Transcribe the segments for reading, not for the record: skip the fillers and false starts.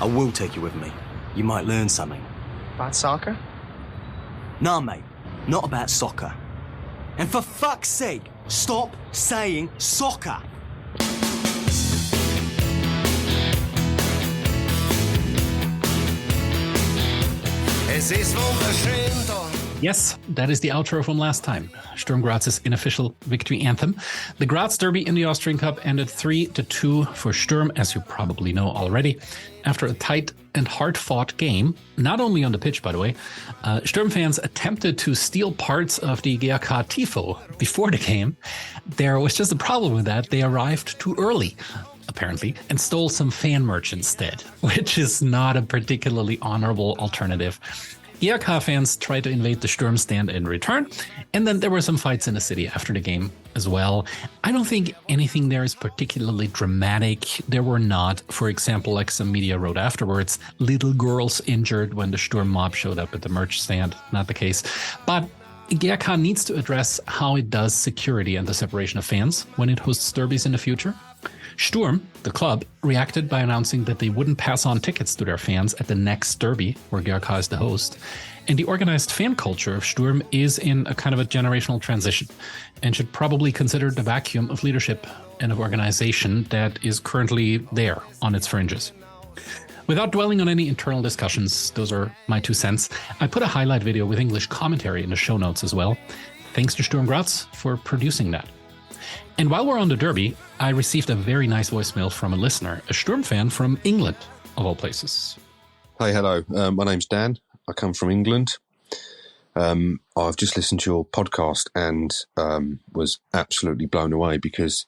I will take you with me. You might learn something. About soccer? Nah, mate. Not about soccer. And for fuck's sake, stop saying soccer! Yes, that is the outro from last time. Sturm Graz's unofficial victory anthem. The Graz Derby in the Austrian Cup ended 3-2 for Sturm, as you probably know already. After a tight and hard-fought game, not only on the pitch, by the way, Sturm fans attempted to steal parts of the GRK Tifo before the game. There was just a problem with that. They arrived too early, apparently, and stole some fan merch instead, which is not a particularly honorable alternative. GRK fans tried to invade the Sturm stand in return, and then there were some fights in the city after the game as well. I don't think anything there is particularly dramatic. There were not, for example, like some media wrote afterwards, little girls injured when the Sturm mob showed up at the merch stand. Not the case. But GRK needs to address how it does security and the separation of fans when it hosts derbies in the future. Sturm, the club, reacted by announcing that they wouldn't pass on tickets to their fans at the next derby, where GRK is the host. And the organized fan culture of Sturm is in a kind of a generational transition and should probably consider the vacuum of leadership and of organization that is currently there on its fringes. Without dwelling on any internal discussions, those are my 2 cents, I put a highlight video with English commentary in the show notes as well. Thanks to Sturm Graz for producing that. And while we're on the derby, I received a very nice voicemail from a listener, a Sturm fan from England, of all places. Hey, hello. My name's Dan. I come from England. I've just listened to your podcast and was absolutely blown away because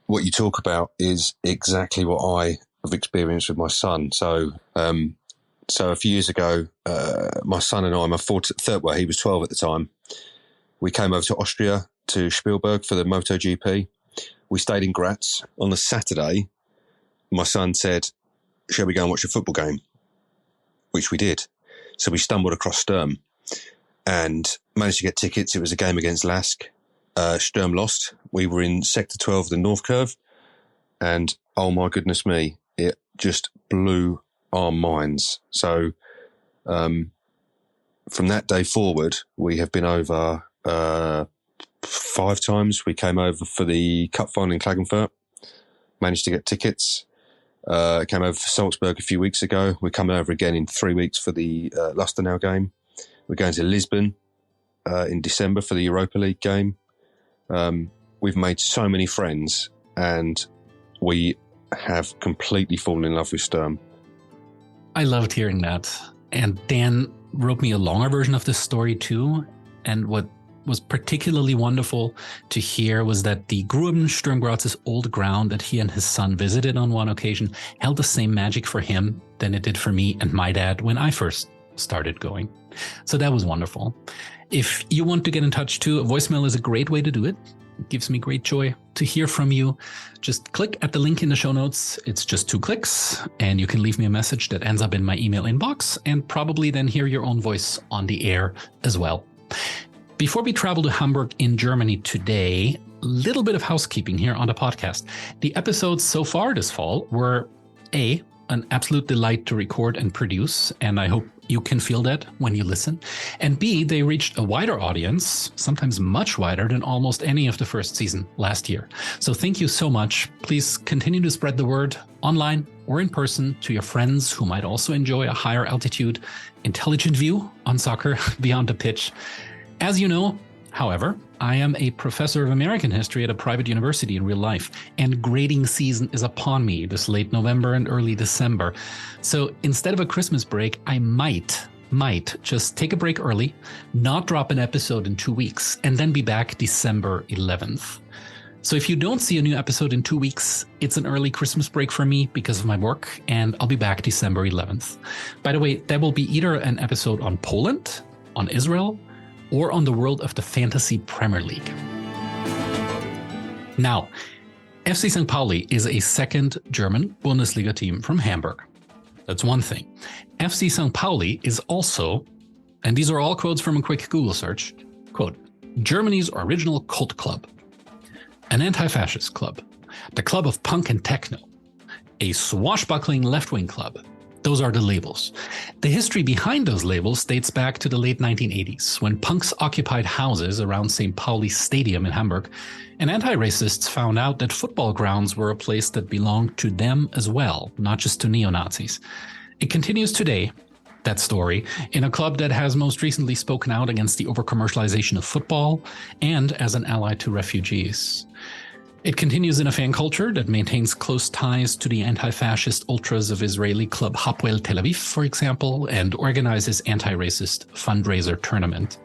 what you talk about is exactly what I have experienced with my son. So a few years ago, my son and I, he was 12 at the time, we came over to Austria, to Spielberg for the MotoGP. We stayed in Graz. On the Saturday, my son said, shall we go and watch a football game? Which we did. So we stumbled across Sturm and managed to get tickets. It was a game against Lask. Sturm lost. We were in Sector 12, the North Curve. And oh my goodness me, it just blew our minds. So from that day forward, we have been over 5 times. We came over for the cup final in Klagenfurt, managed to get tickets, came over for Salzburg a few weeks ago. We're coming over again in 3 weeks for the Lustenau game. We're going to Lisbon in December for the Europa League game. We've made so many friends and we have completely fallen in love with Sturm. I loved hearing that. And Dan wrote me a longer version of this story too. And what was particularly wonderful to hear was that the Gruben Sturm Graz's old ground that he and his son visited on one occasion held the same magic for him than it did for me and my dad when I first started going. So that was wonderful. If you want to get in touch too, a voicemail is a great way to do it. It gives me great joy to hear from you. Just click at the link in the show notes. It's just 2 clicks and you can leave me a message that ends up in my email inbox and probably then hear your own voice on the air as well. Before we travel to Hamburg in Germany today, a little bit of housekeeping here on the podcast. The episodes so far this fall were A, an absolute delight to record and produce, and I hope you can feel that when you listen. And B, they reached a wider audience, sometimes much wider than almost any of the first season last year. So thank you so much. Please continue to spread the word online or in person to your friends who might also enjoy a higher altitude, intelligent view on soccer beyond the pitch. As you know, however, I am a professor of American history at a private university in real life, and grading season is upon me this late November and early December. So instead of a Christmas break, I might just take a break early, not drop an episode in 2 weeks, and then be back December 11th. So if you don't see a new episode in 2 weeks, it's an early Christmas break for me because of my work, and I'll be back December 11th. By the way, there will be either an episode on Poland, on Israel, or on the world of the Fantasy Premier League. Now, FC St Pauli is a second German Bundesliga team from Hamburg. That's one thing. FC St Pauli is also, and these are all quotes from a quick Google search, quote, Germany's original cult club, an anti-fascist club, the club of punk and techno, a swashbuckling left-wing club, Those are the labels. The history behind those labels dates back to the late 1980s, when punks occupied houses around St. Pauli Stadium in Hamburg, and anti-racists found out that football grounds were a place that belonged to them as well, not just to neo-Nazis. It continues today, that story, in a club that has most recently spoken out against the overcommercialization of football and as an ally to refugees. It continues in a fan culture that maintains close ties to the anti-fascist ultras of Israeli club Hapoel Tel Aviv, for example, and organizes anti-racist fundraiser tournament.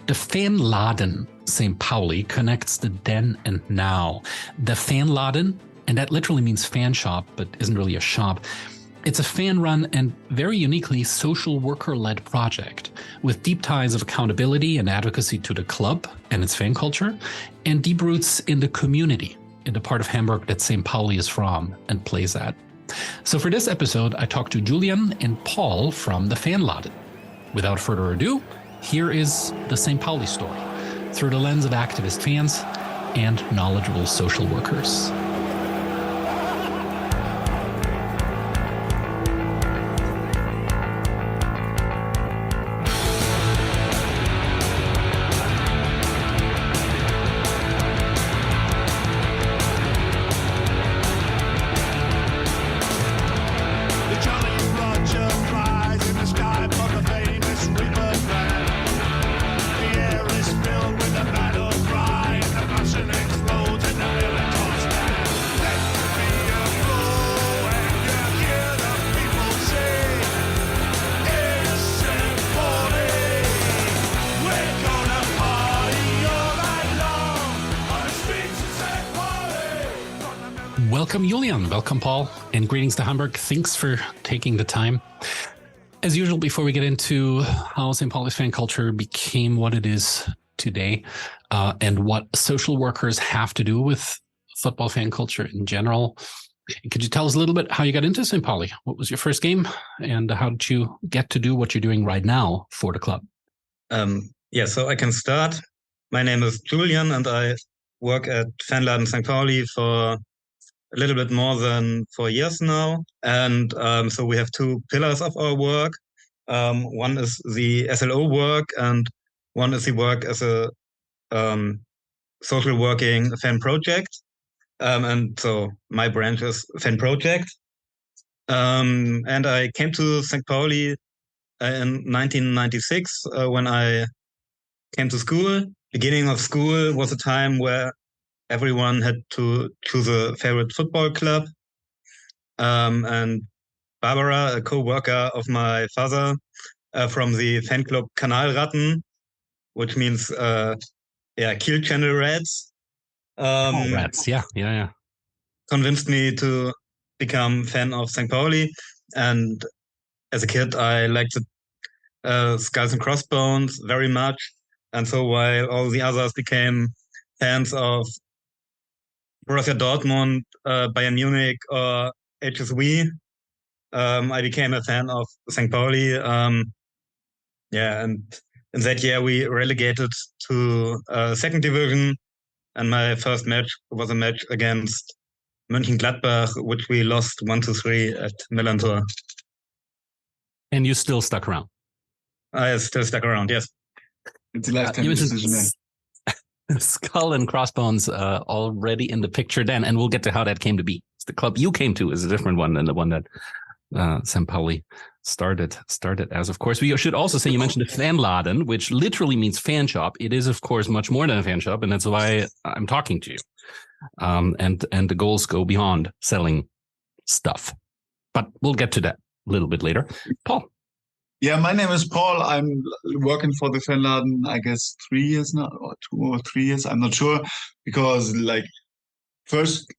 The Fanladen St Pauli connects the then and now. The Fanladen, and that literally means fan shop, but isn't really a shop. It's a fan-run and very uniquely social worker-led project with deep ties of accountability and advocacy to the club and its fan culture, and deep roots in the community, in the part of Hamburg that St. Pauli is from and plays at. So for this episode, I talked to Julian and Paul from the Fanladen. Without further ado, here is the St. Pauli story, through the lens of activist fans and knowledgeable social workers. Welcome, Julian. Welcome, Paul. And greetings to Hamburg. Thanks for taking the time. As usual, before we get into how St. Pauli's fan culture became what it is today, and what social workers have to do with football fan culture in general, could you tell us a little bit how you got into St. Pauli? What was your first game? And how did you get to do what you're doing right now for the club? So I can start. My name is Julian, and I work at Fanladen St Pauli for a little bit more than 4 years now. And so we have two pillars of our work. One is the SLO work, and one is the work as a social working fan project. And so my branch is fan project. And I came to St. Pauli in 1996 when I came to school. Beginning of school was a time where everyone had to choose a favorite football club. And Barbara, a co-worker of my father from the fan club Kanalratten, which means Kiel Channel Rats. Rats, yeah. Convinced me to become fan of St. Pauli. And as a kid, I liked the Skulls and Crossbones very much. And so while all the others became fans of Borussia Dortmund, Bayern Munich, or HSV, I became a fan of St. Pauli. And in that year we relegated to second division, and my first match was a match against Mönchengladbach, which we lost 1-3 at Millantor. And you still stuck around? I still stuck around, yes. It's a lifetime decision, man. Skull and Crossbones already in the picture then, and we'll get to how that came to be. The club you came to is a different one than the one that St. Pauli started as. Of course, we should also say you mentioned the Fanladen, which literally means fan shop. It is, of course, much more than a fan shop, and that's why I'm talking to you. And the goals go beyond selling stuff, but we'll get to that a little bit later. Paul. Yeah, my name is Paul. I'm working for the Fanladen, I guess 3 years now, or 2 or 3 years. I'm not sure, because first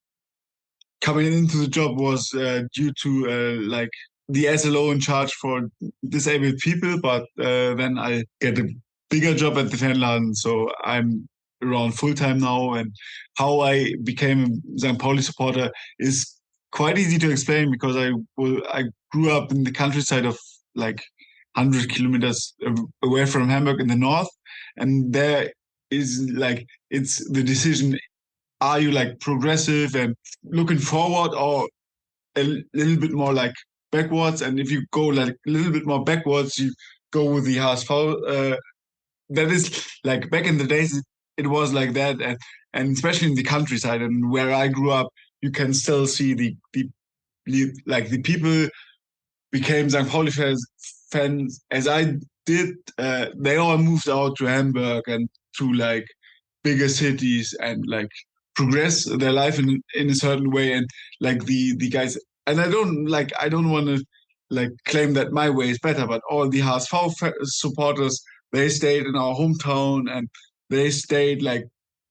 coming into the job was due to the SLO in charge for disabled people, but then I get a bigger job at the Fanladen, so I'm around full time now. And how I became a St. Pauli supporter is quite easy to explain, because I grew up in the countryside of 100 kilometers away from Hamburg in the north, and there is it's the decision: are you progressive and looking forward, or a little bit more backwards, and if you go like a little bit more backwards, you go with the HSV. That is like back in the days, it was like that, and especially in the countryside and where I grew up, you can still see the people became St. Pauli fans as I did. They all moved out to Hamburg and to like bigger cities and like progress their life in a certain way. And like the guys, and I don't want to like claim that my way is better, but all the HSV supporters, they stayed in our hometown and they stayed like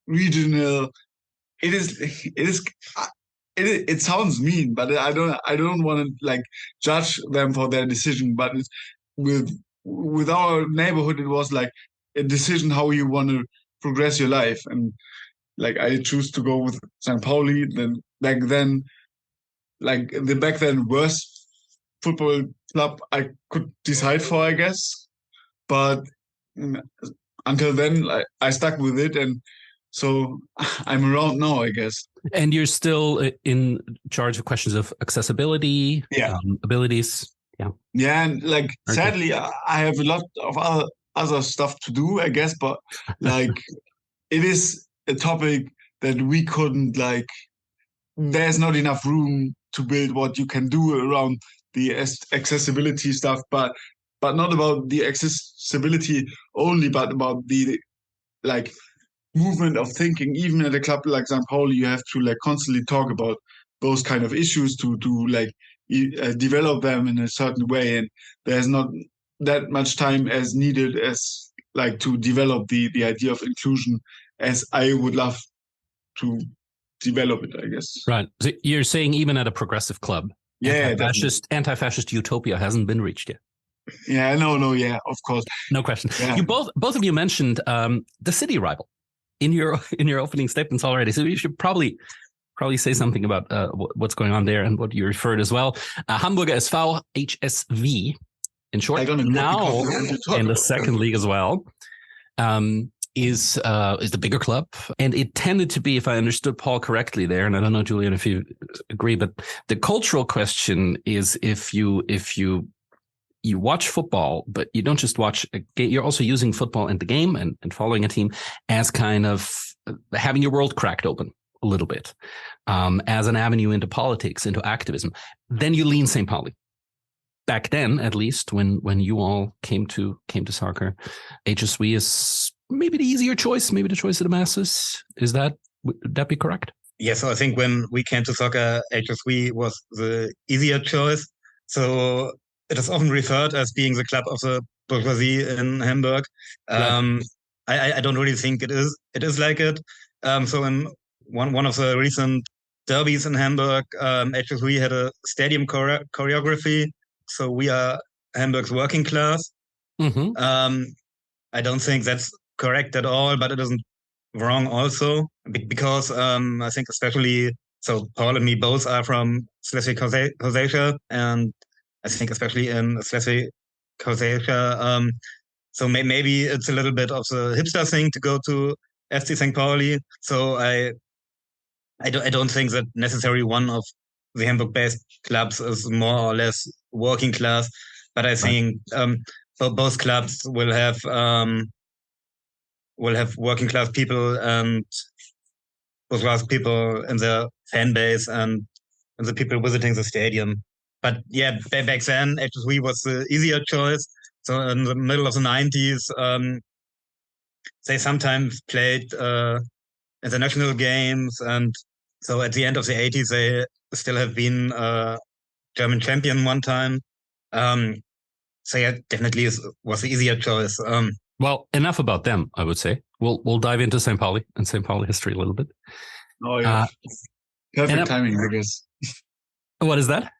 regional. It sounds mean, but I don't want to like judge them for their decision. But it's, with our neighborhood, it was like a decision how you want to progress your life, and like I choose to go with St. Pauli. Then back then, like the back then worst football club I could decide for, I guess. But until then, I stuck with it, and so I'm around now, I guess. And you're still in charge of questions of accessibility, abilities. Yeah, and like sadly, I have a lot of other stuff to do, I guess. But like, it is a topic that we couldn't like. There's not enough room to build what you can do around the accessibility stuff, but not about the accessibility only, but about the like movement of thinking. Even at a club like St. Pauli, you have to like constantly talk about those kind of issues to like develop them in a certain way, and there's not that much time as needed as like to develop the idea of inclusion as I would love to develop it, I guess. Right. So you're saying even at a progressive club, anti-fascist utopia hasn't been reached yet. Yeah, no, yeah, of course, no question. Yeah. You both of you mentioned the city rival in your opening statements already, so you should probably say something about what's going on there and what you referred as well. Hamburger SV, HSV, in short, now in the second league as well, is the bigger club, and it tended to be, if I understood Paul correctly there, and I don't know, Julian, if you agree, but the cultural question is if you watch football, but you don't just watch a game, you're also using football and the game and following a team as kind of having your world cracked open a little bit, as an avenue into politics, into activism. Then you lean St. Pauli. Back then, at least, when you all came to soccer, HSV is maybe the easier choice, maybe the choice of the masses. Would that be correct? Yeah, so I think when we came to soccer, HSV was the easier choice. So it is often referred as being the club of the bourgeoisie in Hamburg. Right. I don't really think it is. It is like it. So in one of the recent derbies in Hamburg, HSV had a stadium choreography. So we are Hamburg's working class. Mm-hmm. I don't think that's correct at all, but it isn't wrong also, because I think especially, so Paul and me both are from Schleswig-Holstein, and I think especially in Schleswig-Holstein, so maybe it's a little bit of the hipster thing to go to FC St. Pauli. So I don't think that necessarily one of the Hamburg-based clubs is more or less working class, but I think both clubs will have working class people and bourgeois people in their fan base and the people visiting the stadium. But yeah, back then HSV was the easier choice. So in the middle of the 90s, they sometimes played international games, and so at the end of the 80s they still have been German champion one time. So yeah, definitely was the easier choice. Well, enough about them, I would say. We'll dive into St. Pauli and St. Pauli history a little bit. Oh yeah, perfect timing, I guess. What is that?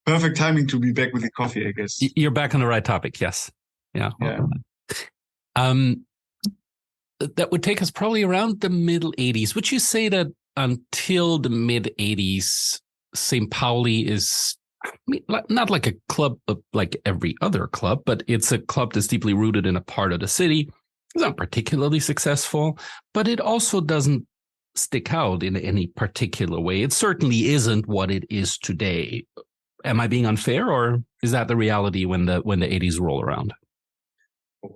Perfect timing to be back with the coffee, I guess. You're back on the right topic, yes. Yeah. That would take us probably around the middle 80s. Would you say that until the mid 80s, St. Pauli is not like a club like every other club, but it's a club that's deeply rooted in a part of the city. It's not particularly successful, but it also doesn't stick out in any particular way. It certainly isn't what it is today. Am I being unfair, or is that the reality when the 80s roll around?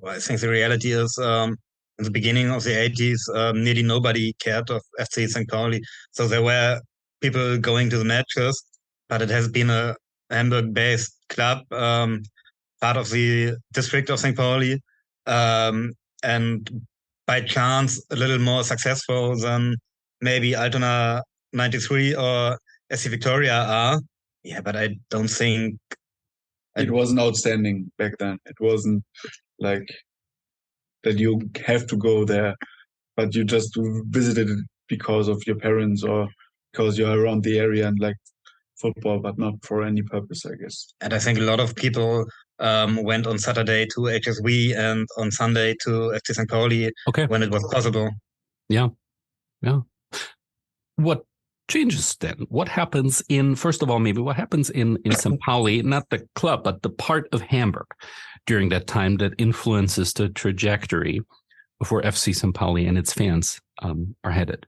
I think the reality is in the beginning of the 80s, nearly nobody cared of FC St Pauli. So there were people going to the matches, but it has been a Hamburg-based club, part of the district of St Pauli, and by chance a little more successful than maybe Altona 93 or SC Victoria are. Yeah, but I don't think it wasn't outstanding back then. It wasn't like that you have to go there, but you just visited it because of your parents or because you're around the area and like football, but not for any purpose, I guess. And I think a lot of people went on Saturday to HSV and on Sunday to FC St Pauli when it was possible. Yeah. What changes then? What happens first of all, maybe what happens in St. Pauli, not the club, but the part of Hamburg during that time that influences the trajectory of where FC St. Pauli and its fans are headed?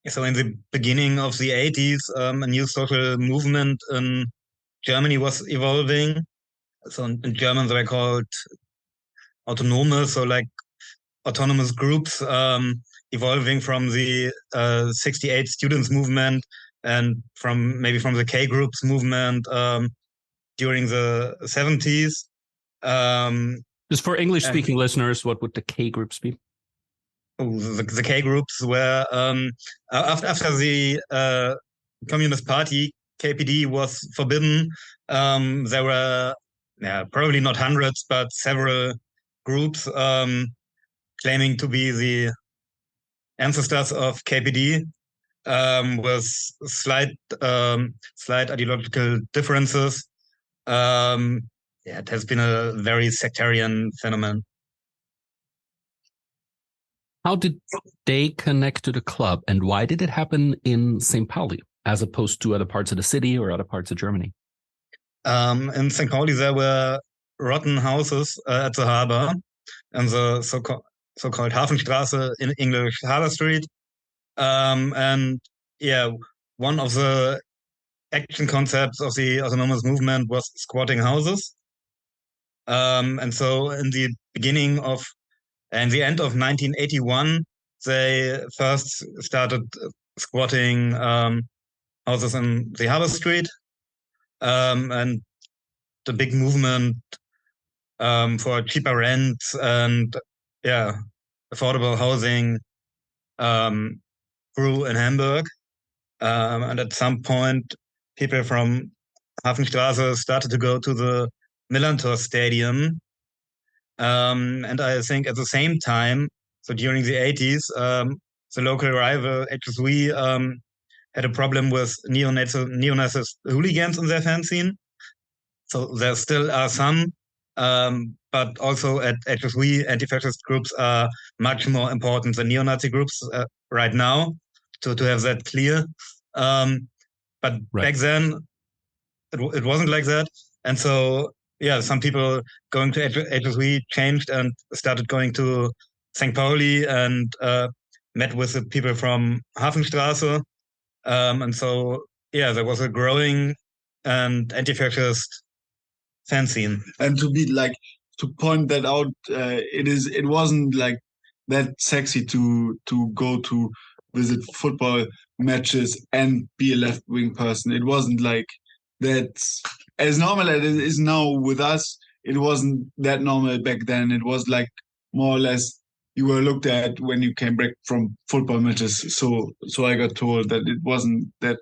So in the beginning of the 80s, a new social movement in Germany was evolving. So in German, they were called autonome, so like autonomous groups, evolving from the 68 students movement and from the K groups movement during the 70s. Just for English-speaking listeners, what would the K groups be? The K groups were after the Communist Party, KPD, was forbidden. There were probably not hundreds, but several groups claiming to be the ancestors of KPD, with slight ideological differences. It has been a very sectarian phenomenon. How did they connect to the club, and why did it happen in St. Pauli as opposed to other parts of the city or other parts of Germany? In St. Pauli, there were rotten houses at the harbor, and the so-called Hafenstraße, in English Harbor Street. And one of the action concepts of the autonomous movement was squatting houses. And so in the end of 1981, they first started squatting houses in the Harbor Street, and the big movement for cheaper rent and affordable housing grew in Hamburg. And at some point, people from Hafenstraße started to go to the Millantor Stadium. And I think at the same time, so during the 80s, the local rival HSV had a problem with Neonazis hooligans in their fan scene. So there still are some, but also at HSV, anti-fascist groups are much more important than neo-Nazi groups right now, to have that clear. But back then, it wasn't like that. And so, some people going to HSV changed and started going to St. Pauli and met with the people from Hafenstraße. And so, there was a growing and anti-fascist fan scene. And to point that out, it wasn't like that sexy to go to visit football matches and be a left-wing person. It wasn't like that. As normal as it is now with us, it wasn't that normal back then. It was like more or less you were looked at when you came back from football matches. So I got told that it wasn't that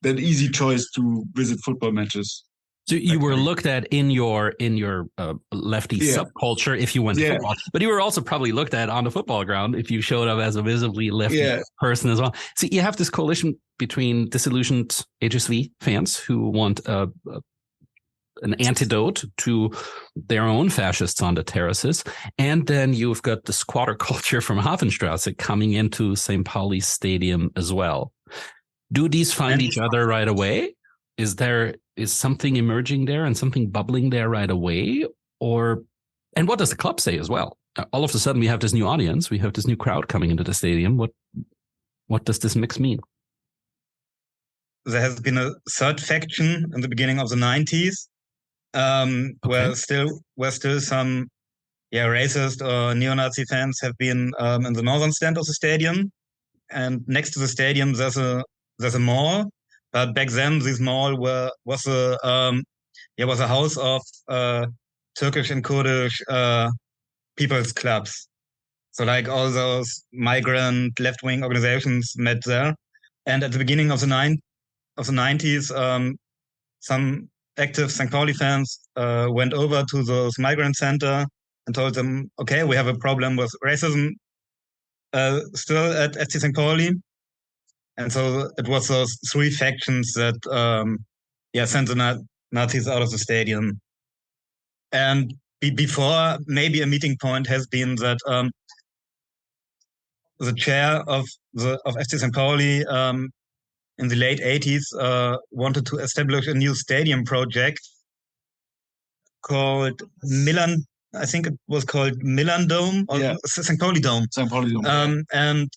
easy choice to visit football matches. So you were looked at in your lefty subculture if you went to football, but you were also probably looked at on the football ground if you showed up as a visibly lefty person as well. So you have this coalition between disillusioned HSV fans who want an antidote to their own fascists on the terraces, and then you've got the squatter culture from Hafenstraße coming into St. Pauli Stadium as well. Do these find each other right away? Is something emerging there and something bubbling there right away? And what does the club say as well? All of a sudden we have this new audience, we have this new crowd coming into the stadium. What does this mix mean? there has been a third faction in the beginning of the 90s, where still some racist or neo-Nazi fans have been in the northern stand of the stadium. And next to the stadium, there's a mall. But back then, this mall was a house of Turkish and Kurdish people's clubs. So like all those migrant left-wing organizations met there. And at the beginning of the 90s, some active St. Pauli fans went over to those migrant center and told them, okay, we have a problem with racism still at FC St. Pauli. And so it was those three factions that sent the Nazis out of the stadium. And before, maybe a meeting point has been that the chair of FC St. Pauli in the late 80s wanted to establish a new stadium project called Milan. I think it was called Milan Dome or St. Pauli Dome. St. Pauli Dome. And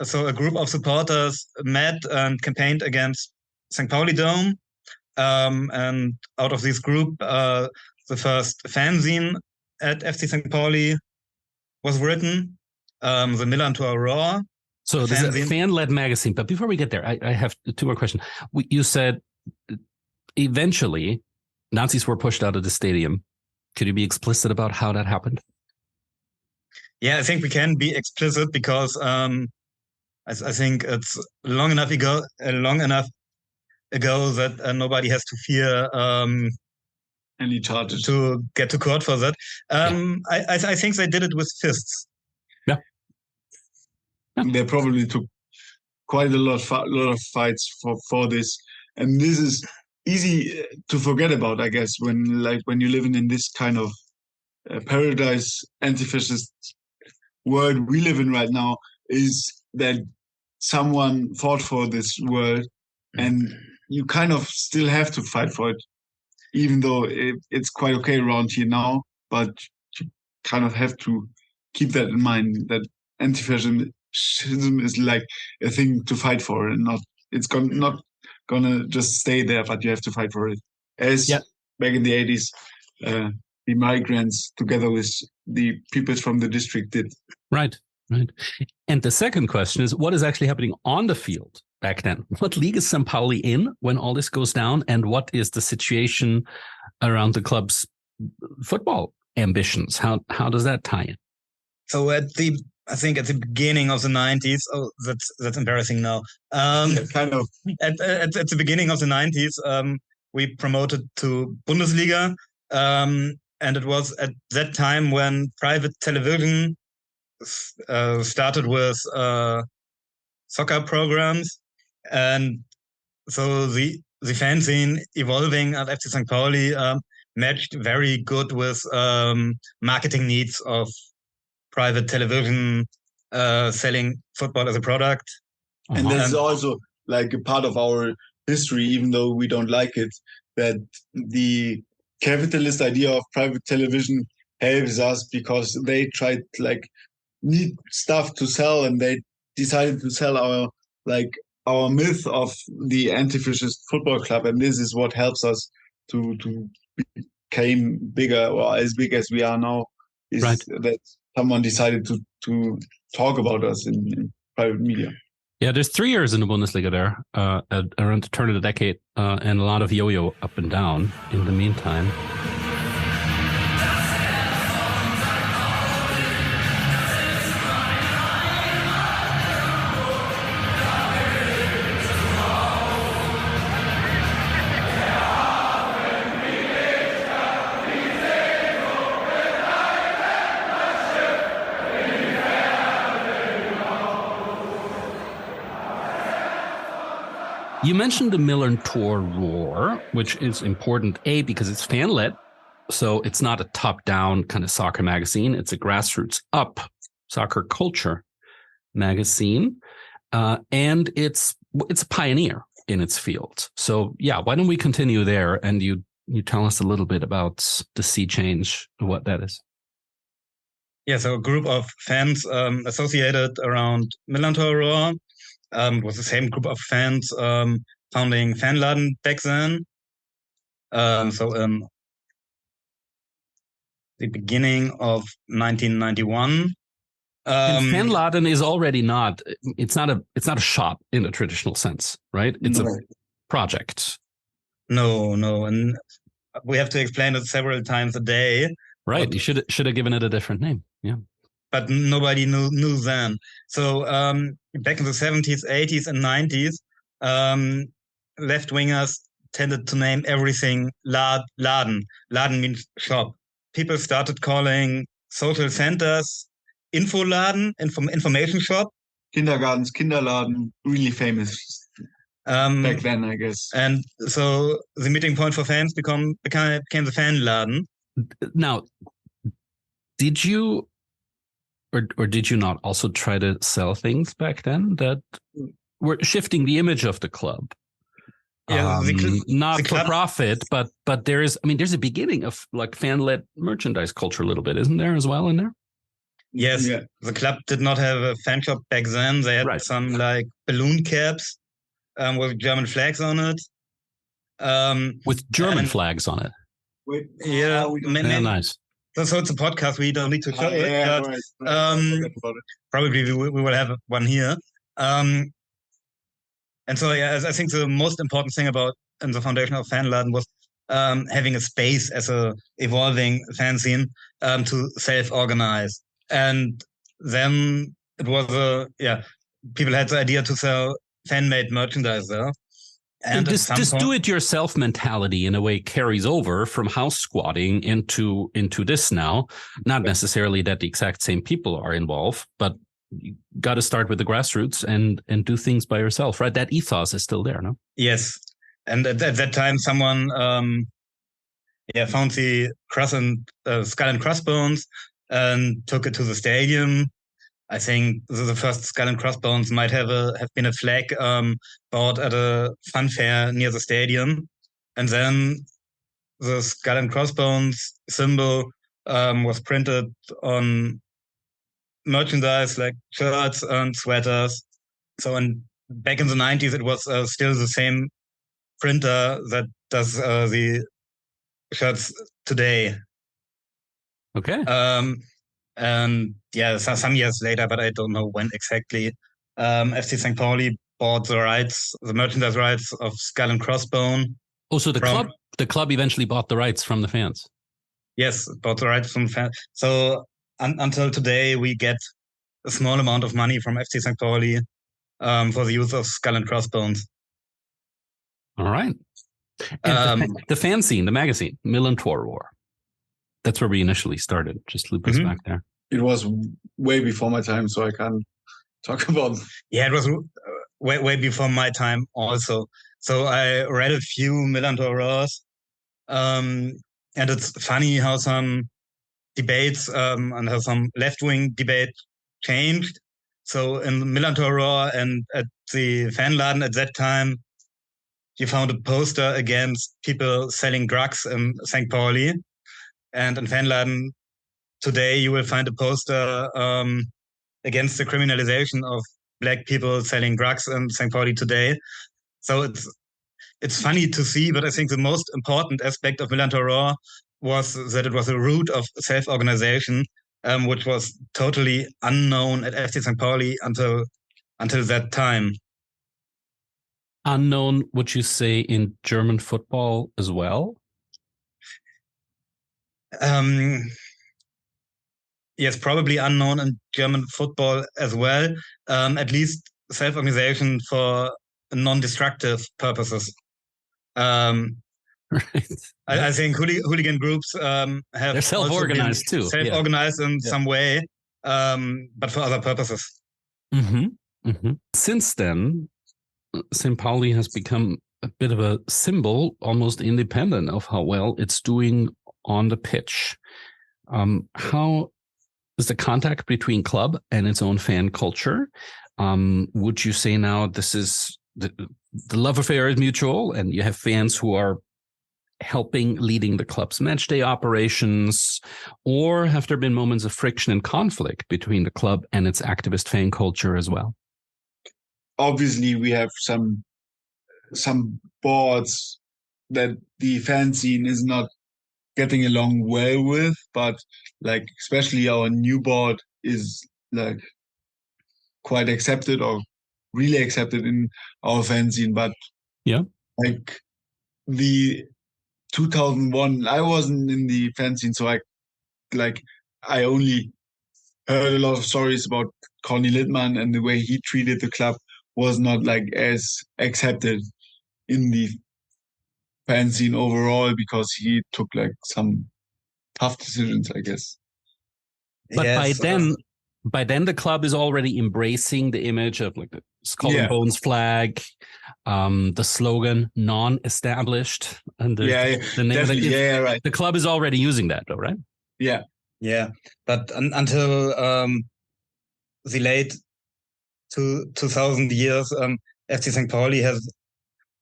so a group of supporters met and campaigned against St. Pauli Dome. And out of this group, the first fanzine at FC St. Pauli was written, the Milan to Aurora. So this is a fan-led magazine. But before we get there, I have two more questions. You said eventually Nazis were pushed out of the stadium. Could you be explicit about how that happened? Yeah, I think we can be explicit because I think it's long enough ago that nobody has to fear any charges to get to court for that. I think they did it with fists. Yeah. They probably took quite a lot of fights for this, and this is easy to forget about, I guess, when you're living in this kind of paradise anti-fascist world we live in right now, is that someone fought for this world, and you kind of still have to fight for it, even though it's quite okay around here now. But you kind of have to keep that in mind, that anti-fascism is like a thing to fight for, and it's not gonna just stay there, but you have to fight for it. As back in the 80s, the migrants together with the peoples from the district did. Right. And the second question is, what is actually happening on the field back then? What league is St. Pauli in when all this goes down? And what is the situation around the club's football ambitions? How does that tie in? So I think at the beginning of the 90s, that's embarrassing now. Kind of. At the beginning of the 90s, we promoted to Bundesliga. And it was at that time when private television started with soccer programs. And so the fanzine evolving at FC St. Pauli matched very good with marketing needs of private television selling football as a product. And that's also like a part of our history, even though we don't like it, that the capitalist idea of private television helps us because they tried need stuff to sell, and they decided to sell our myth of the anti-fascist football club, and this is what helps us to become bigger, or as big as we are now, is that someone decided to talk about us in private media. Yeah, there's 3 years in the Bundesliga there, around the turn of the decade, and a lot of yo-yo up and down in the meantime. You mentioned the Milan Tour Roar, which is important, A, because it's fan-led, so it's not a top-down kind of soccer magazine. It's a grassroots-up soccer culture magazine, and it's a pioneer in its field. So, why don't we continue there, and you tell us a little bit about the sea change, what that is. Yeah, so a group of fans associated around Milan Tour Roar It was the same group of fans founding Fanladen back then. The beginning of 1991. And Fanladen is already not. It's not a shop in a traditional sense, right? It's a project. No, and we have to explain it several times a day. Right. You should have given it a different name. Yeah. But nobody knew then. So back in the 70s, 80s, and 90s, left-wingers tended to name everything Laden. Laden means shop. People started calling social centers Infoladen, information shop. Kindergartens, Kinderladen, really famous back then, I guess. And so the meeting point for fans became the Fanladen. Now, did you or did you not also try to sell things back then that were shifting the image of the club? Yeah, not for profit, but there's a beginning of like fan-led merchandise culture a little bit, isn't there as well in there? Yes, yeah. The club did not have a fan shop back then. They had some like balloon caps with German flags on it. With German flags on it. Nice. So it's a podcast. We don't need to show it. Probably we will have one here. And so, I think the most important thing about the foundation of Fanladen was having a space as a evolving fan scene to self-organize. And then it was people had the idea to sell fan-made merchandise there. And this do-it-yourself mentality, in a way, carries over from house squatting into this now. Not necessarily that the exact same people are involved, but you got to start with the grassroots and do things by yourself, right? That ethos is still there, no? Yes, and at that time, someone found the skull and crossbones and took it to the stadium. I think the first skull and crossbones might have been a flag bought at a fun fair near the stadium, and then the skull and crossbones symbol was printed on merchandise like shirts and sweaters. So back in the 90s, it was still the same printer that does the shirts today. Okay. And some years later, but I don't know when exactly, FC St Pauli bought the merchandise rights of Skull and Crossbone. Oh, so the club eventually bought the rights from the fans. Yes, bought the rights from the fans. So until today, we get a small amount of money from FC St Pauli for the use of Skull and Crossbones. All right. And the fan scene, the magazine, Millantor War. That's where we initially started. Just loop us back there. It was way before my time, so I can't talk about. Yeah, it was way before my time also. So I read a few Millantor Wars, and it's funny how some debates and how some left-wing debate changed. So in the Millantor Roar and at the Fanladen at that time, you found a poster against people selling drugs in St. Pauli. And in Fanladen today, you will find a poster against the criminalization of Black people selling drugs in St. Pauli today. So it's funny to see, but I think the most important aspect of Millantor Roar was that it was a root of self-organization, which was totally unknown at FC St. Pauli until that time. Unknown, would you say, in German football as well? Yes, probably unknown in German football as well. At least self-organization for non-destructive purposes. Right. I think hooligan groups they're self-organized too. Self-organized in some way, but for other purposes. Mm-hmm. Mm-hmm. Since then, St. Pauli has become a bit of a symbol, almost independent of how well it's doing on the pitch. How is the contact between club and its own fan culture? Would you say now this is the love affair is mutual, and you have fans who are helping leading the club's match day operations, or have there been moments of friction and conflict between the club and its activist fan culture as well? obviously we have some boards that the fan scene is not getting along well with, but like especially our new board is like quite accepted or really accepted in our fan scene. But Yeah. like the 2001, I wasn't in the fan scene, so I only heard a lot of stories about Conny Littmann, and the way he treated the club was not like as accepted in the fan scene overall, because he took like some tough decisions, I guess. But Yes, by then the club is already embracing the image of like the skull and bones flag, the slogan "non-established," and the name of right. The club is already using that, though, right? Yeah. But until the late 2000 years, FC St Pauli has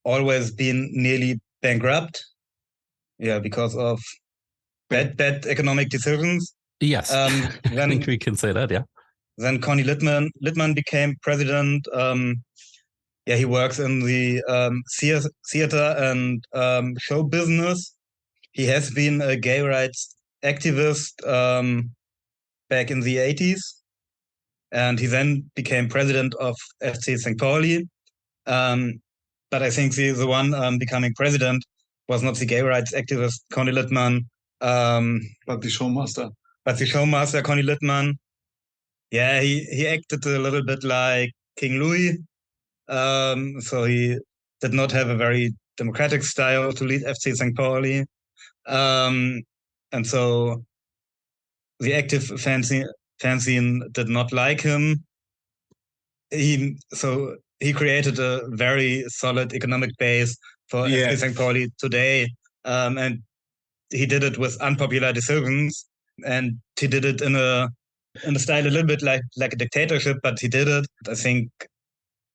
always been nearly bankrupt. Yeah, because of bad economic decisions. Yes, I think we can say that. Yeah. Then Conny Littmann became president. He works in the theater and show business. He has been a gay rights activist back in the 80s. And he then became president of FC St Pauli. But I think the one becoming president was not the gay rights activist Conny Littmann, but the showmaster. Conny Littmann. Yeah, he acted a little bit like King Louis. So he did not have a very democratic style to lead FC St Pauli. And so the active fan scene did not like him. He created a very solid economic base for FC St Pauli today. And he did it with unpopular decisions, and he did it in a style a little bit like a dictatorship, but he did it. I think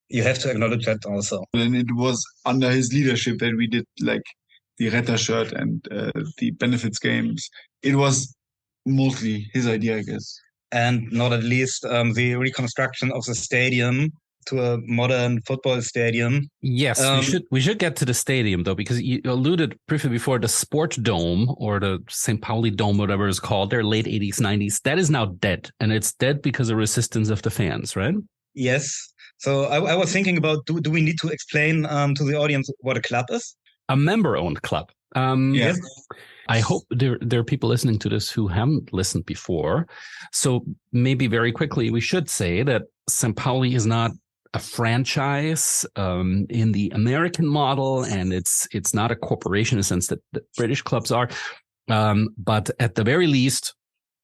you have to acknowledge that also. And it was under his leadership that we did like the Retter shirt and the benefits games. It was mostly his idea, I guess. And not at least the reconstruction of the stadium to a modern football stadium. Yes, we should get to the stadium though, because you alluded briefly before the Sport Dome or the St. Pauli Dome, whatever it's called, their late 80s, 90s. That is now dead, and it's dead because of resistance of the fans, right? Yes. So I was thinking about, do we need to explain to the audience what a club is? A member-owned club. Yes. I hope there are people listening to this who haven't listened before. So maybe very quickly, we should say that St. Pauli is not a franchise in the American model, and it's not a corporation in the sense that the British clubs are. But at the very least,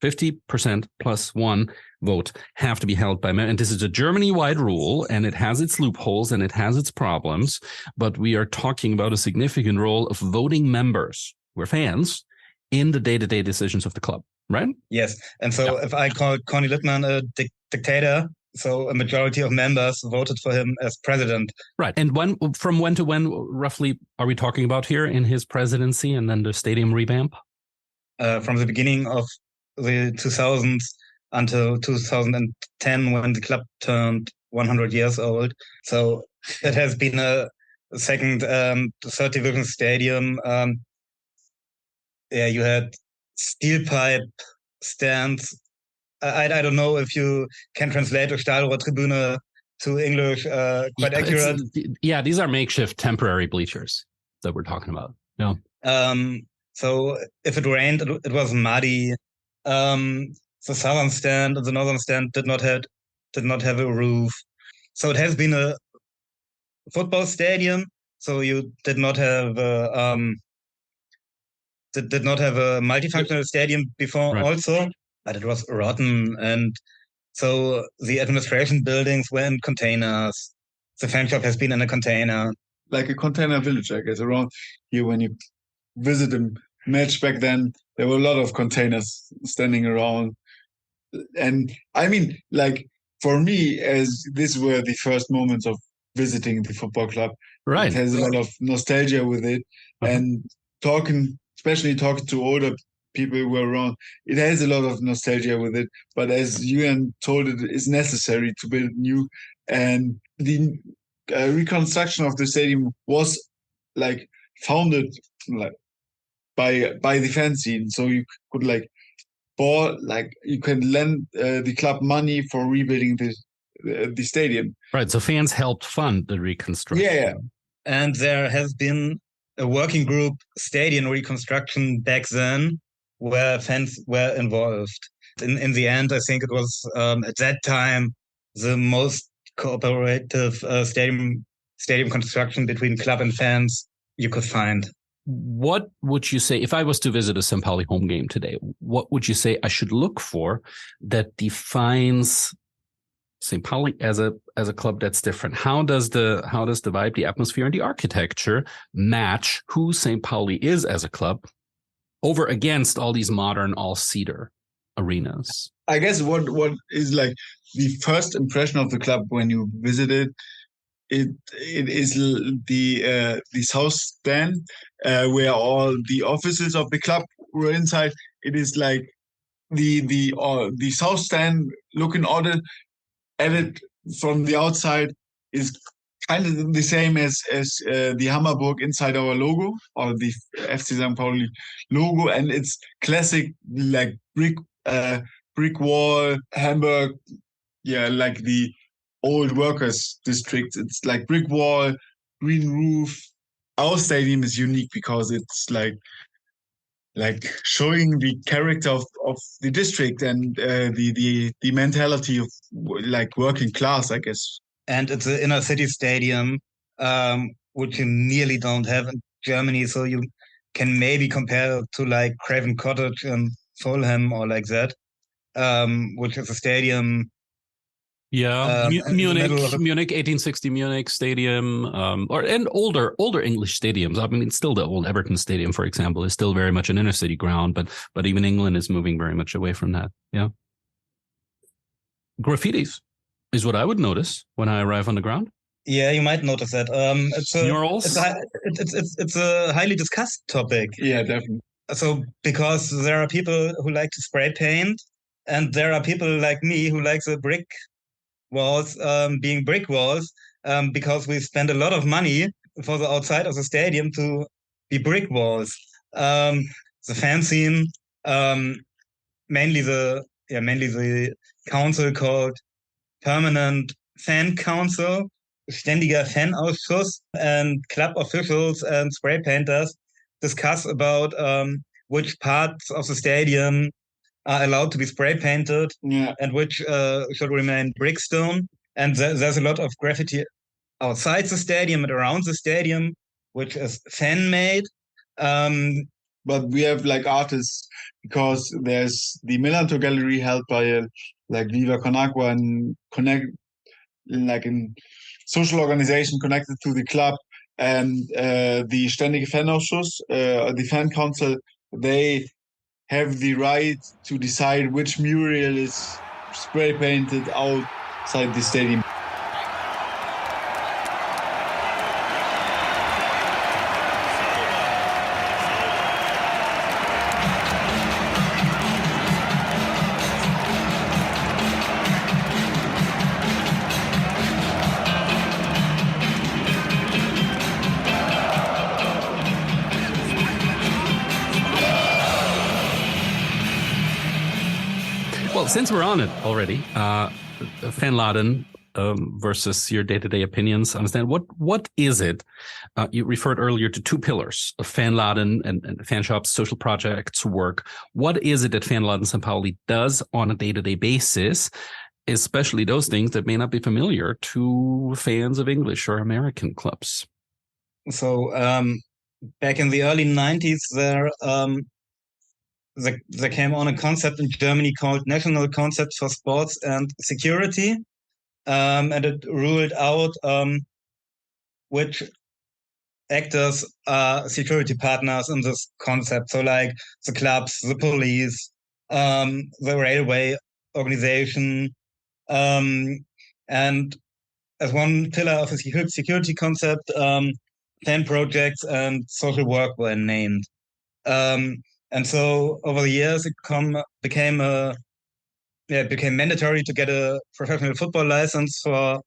50% plus one vote have to be held by men. And this is a Germany-wide rule, and it has its loopholes and it has its problems. But we are talking about a significant role of voting members, we're fans, in the day-to-day decisions of the club, right? Yes. And so if I call Conny Littmann a dictator, so a majority of members voted for him as president. Right. And from when to when roughly are we talking about here in his presidency and then the stadium revamp? From the beginning of the 2000s until 2010, when the club turned 100 years old. So it has been a second, third division stadium. You had steel pipe stands. I don't know if you can translate a Stahlrohrtribüne to English quite accurate. These are makeshift temporary bleachers that we're talking about. Yeah. So if it rained, it was muddy. The southern stand and the northern stand did not have a roof. So it has been a football stadium. So you did not have a multifunctional stadium before, right. Also, but it was rotten, and so the administration buildings were in containers. The fan shop has been in a container, like a container village, I guess. Around here, when you visit a match back then, there were a lot of containers standing around. And I mean, like, for me, as these were the first moments of visiting the football club, right, it has a lot of nostalgia with it. And especially talking to older people who were around, it has a lot of nostalgia with it. But as Yuan told, it's necessary to build new. And the reconstruction of the stadium was like founded like by the fan scene, so you could you can lend the club money for rebuilding the stadium. Right. So fans helped fund the reconstruction. Yeah. And there has been a working group stadium reconstruction back then where fans were involved. In the end, I think it was at that time the most cooperative stadium construction between club and fans you could find. What would you say, if I was to visit a St. Pauli home game today, what would you say I should look for that defines St. Pauli as a club that's different? How does the vibe, the atmosphere, and the architecture match who St. Pauli is as a club over against all these modern all-cedar arenas? I guess what is like the first impression of the club when you visit it, it is the south stand where all the offices of the club were inside. It is like the south stand looking at it from the outside is kind of the same as the Hamburg inside our logo, or the FC St. Pauli logo, and it's classic like brick wall Hamburg, like the old workers district. It's like brick wall, green roof. Our stadium is unique because it's like showing the character of the district and the mentality of like working class, I guess. And it's an inner city stadium, which you nearly don't have in Germany. So you can maybe compare it to like Craven Cottage in Fulham or like that, which is a stadium. Yeah, Munich, 1860 Munich Stadium, and older English stadiums. I mean, it's still the old Everton Stadium, for example, is still very much an inner city ground, but even England is moving very much away from that. Yeah, graffitis is what I would notice when I arrive on the ground. Yeah, you might notice that. Murals. It's a highly discussed topic. Yeah, definitely. So because there are people who like to spray paint, and there are people like me who like the brick walls being brick walls, because we spend a lot of money for the outside of the stadium to be brick walls. The fan scene, mainly the council called Permanent Fan Council, Ständiger Fanausschuss, and club officials and spray painters discuss about which parts of the stadium are allowed to be spray painted, and which should remain brickstone. And there's a lot of graffiti outside the stadium and around the stadium, which is fan-made. But we have like artists, because there's the Millantor Gallery held by like Viva Con Agua and in social organization connected to the club, and the Ständige Fanausschuss, the fan council, they have the right to decide which mural is spray painted outside the stadium. Well, since we're on it already, Fanladen versus your day-to-day opinions, understand what is it? You referred earlier to two pillars of Fanladen and fan shops, social projects, work. What is it that Fanladen St Pauli does on a day-to-day basis, especially those things that may not be familiar to fans of English or American clubs? So back in the early 90s, there came on a concept in Germany called National Concept for Sports and Security, and it ruled out which actors are security partners in this concept. So like the clubs, the police, the railway organization, and as one pillar of a security concept, fan projects and social work were named. And so over the years, it became mandatory to get a professional football license for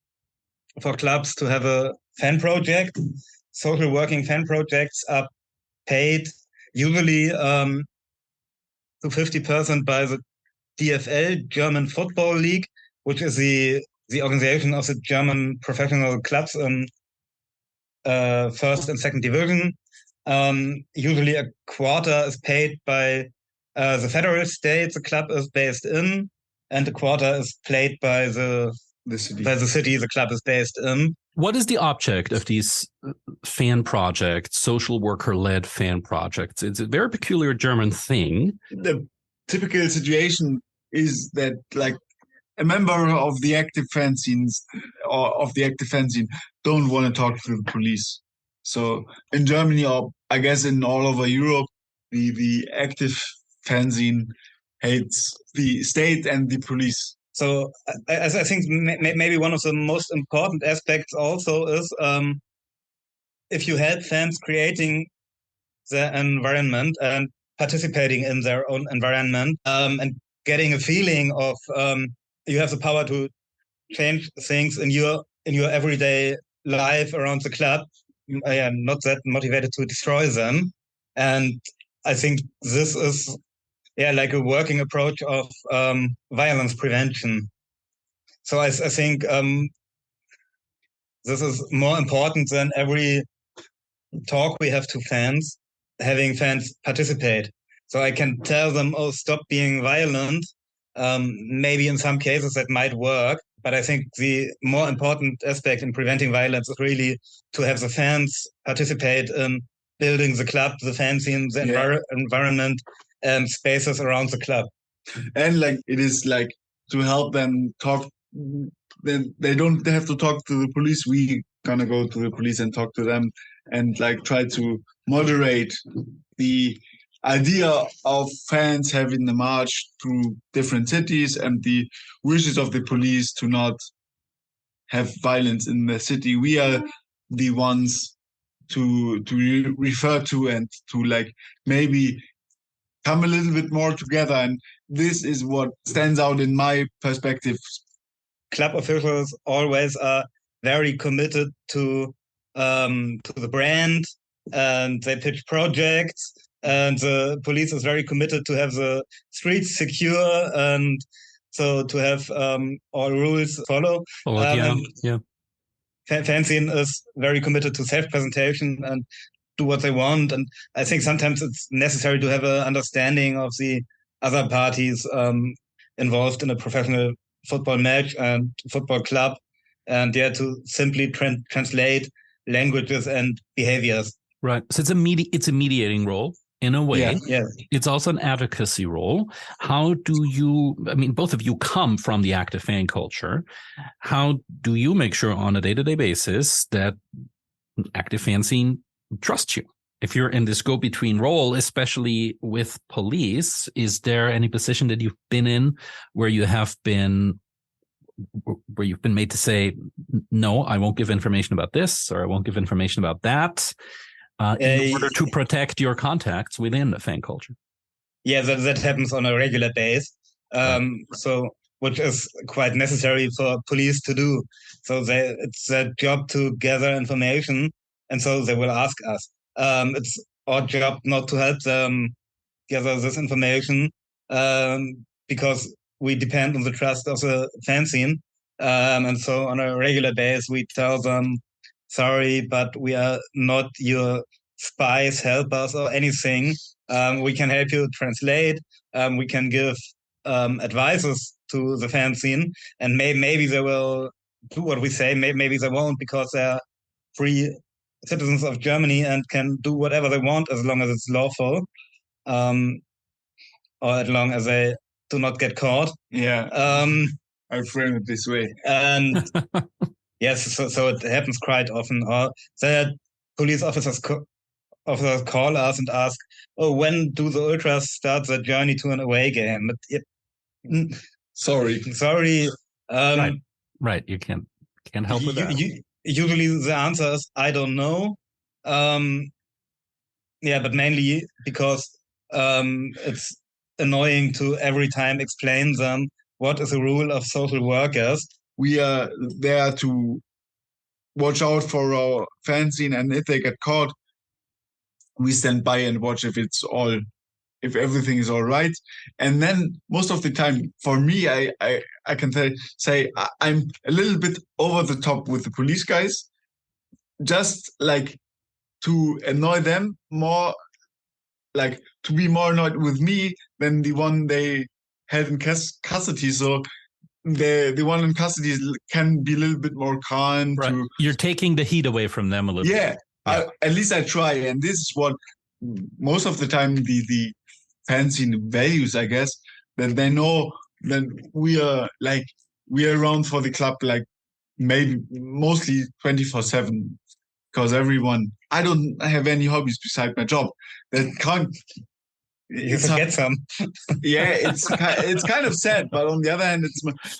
for clubs to have a fan project. Social working fan projects are paid usually to 50% by the DFL, German Football League, which is the organization of the German professional clubs in first and second division. Usually a quarter is paid by the federal state the club is based in, and a quarter is paid by the city the club is based in. What is the object of these fan projects, social worker-led fan projects? It's a very peculiar German thing. The typical situation is that, like, a member of the active fan scenes or of the active fan scene don't want to talk to the police. So in Germany, or I guess in all over Europe, the active fan scene hates the state and the police. So I think maybe one of the most important aspects also is if you help fans creating their environment and participating in their own environment and getting a feeling of you have the power to change things in your everyday life around the club. I am not that motivated to destroy them, and I think this is like a working approach of violence prevention. So I think this is more important than every talk we have to fans, having fans participate. So I can tell them, oh, stop being violent. Maybe in some cases that might work, but I think the more important aspect in preventing violence is really to have the fans participate in building the club, the fan scene, the environment, and spaces around the club. And like it is like to help them talk. Then they don't have to talk to the police. We gonna go to the police and talk to them and like try to moderate the idea of fans having the march through different cities and the wishes of the police to not have violence in the city. We are the ones to refer to and to like maybe come a little bit more together. And this is what stands out in my perspective. Club officials always are very committed to the brand, and they pitch projects. And the police is very committed to have the streets secure and so to have all rules follow. Fan scene is very committed to self-presentation and do what they want. And I think sometimes it's necessary to have an understanding of the other parties involved in a professional football match and football club, and to simply translate languages and behaviors. Right. So it's a mediating role. In a way, It's also an advocacy role. How do you, I mean, both of you come from the active fan culture. How do you make sure on a day-to-day basis that active fan scene trusts you? If you're in this go-between role, especially with police, is there any position that you've been in where you've been made to say, no, I won't give information about this, or I won't give information about that? In order to protect your contacts within the fan culture. Yeah, that happens on a regular basis. So, which is quite necessary for police to do. So it's their job to gather information, and so they will ask us. It's our job not to help them gather this information because we depend on the trust of the fan scene. And so on a regular basis, we tell them, sorry, but we are not your spies, helpers, or anything. We can help you translate. We can give advices to the fan scene, and maybe they will do what we say. Maybe they won't, because they're free citizens of Germany and can do whatever they want as long as it's lawful, or as long as they do not get caught. Yeah. I frame it this way. And yes, so it happens quite often. Or the police officers call us and ask, "Oh, when do the ultras start their journey to an away game?" Sorry. Right. You can't help with that. Usually the answer is, I don't know. But mainly because it's annoying to every time explain them what is the rule of social workers. We are there to watch out for our fanzine, and if they get caught, we stand by and watch if everything is all right. And then most of the time, for me, I can say I'm a little bit over the top with the police guys, just like to annoy them more, like to be more annoyed with me than the one they had in custody. So the one in custody can be a little bit more calm. Right. You're taking the heat away from them a little bit. Yeah. At least I try. And this is what most of the time the fanzine values, I guess, that they know that we are around for the club, like maybe mostly 24/7, because I don't have any hobbies beside my job. That can't. You forget some. Yeah, it's kind of sad, but on the other hand,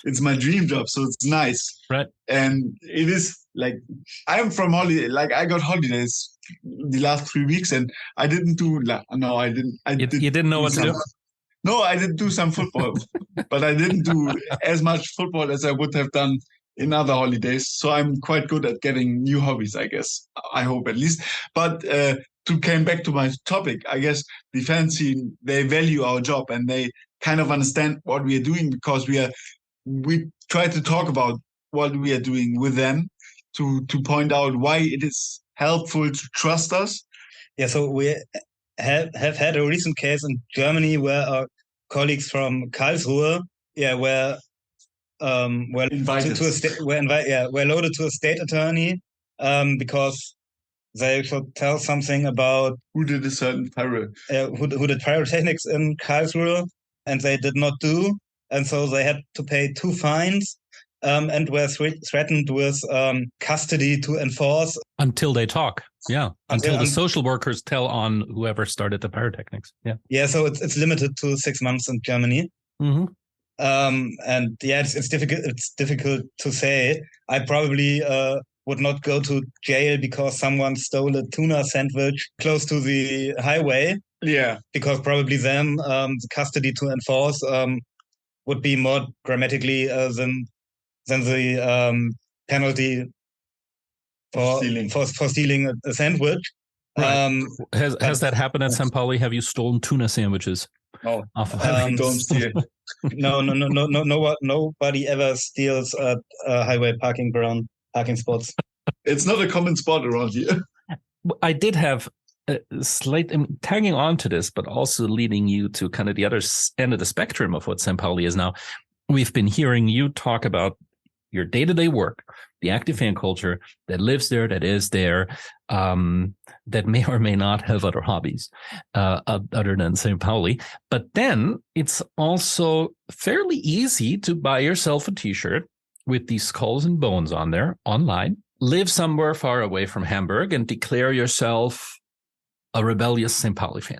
it's my dream job, so it's nice. Right. And it is like I'm from holiday. Like I got holidays the last 3 weeks, and I didn't do. No, I didn't. You didn't know what to do. No, I did do some football, but I didn't do as much football as I would have done in other holidays. So I'm quite good at getting new hobbies, I guess. I hope at least. But to come back to my topic, I guess the fanzine, they value our job and they kind of understand what we are doing, because we try to talk about what we are doing with them to point out why it is helpful to trust us. Yeah, so we have had a recent case in Germany where our colleagues from Karlsruhe, were invited were loaded to a state attorney because they should tell something about who did a certain who did pyrotechnics in Karlsruhe, and they did not do, and so they had to pay 2 fines and were threatened with custody to enforce until they talk. Yeah, until the social workers tell on whoever started the pyrotechnics. Yeah. So it's limited to 6 months in Germany. Mm-hmm. And it's difficult. It's difficult to say. I probably would not go to jail because someone stole a tuna sandwich close to the highway. Yeah, because probably then the custody to enforce would be more dramatically than the penalty for stealing a sandwich. Right. Has that happened at St Pauli? Have you stolen tuna sandwiches? No, don't steal. No. Nobody ever steals at highway parking spots. It's not a common spot around here. I did have a slight tagging on to this, but also leading you to kind of the other end of the spectrum of what St Pauli is now. We've been hearing you talk about your day-to-day work, the active fan culture that lives there, that is there, that may or may not have other hobbies other than St. Pauli. But then it's also fairly easy to buy yourself a T-shirt with these skulls and bones on there online, live somewhere far away from Hamburg, and declare yourself a rebellious St. Pauli fan.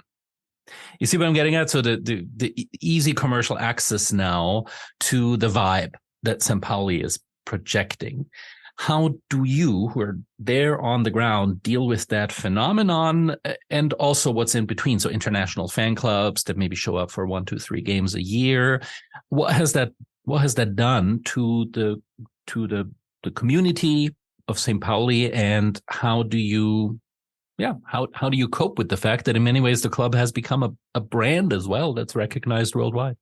You see what I'm getting at? So the easy commercial access now to the vibe that St. Pauli is projecting. How do you, who are there on the ground, deal with that phenomenon and also what's in between? So international fan clubs that maybe show up for 1, 2, 3 games a year. What has that done to the community of St. Pauli, and how do you cope with the fact that in many ways the club has become a brand as well that's recognized worldwide?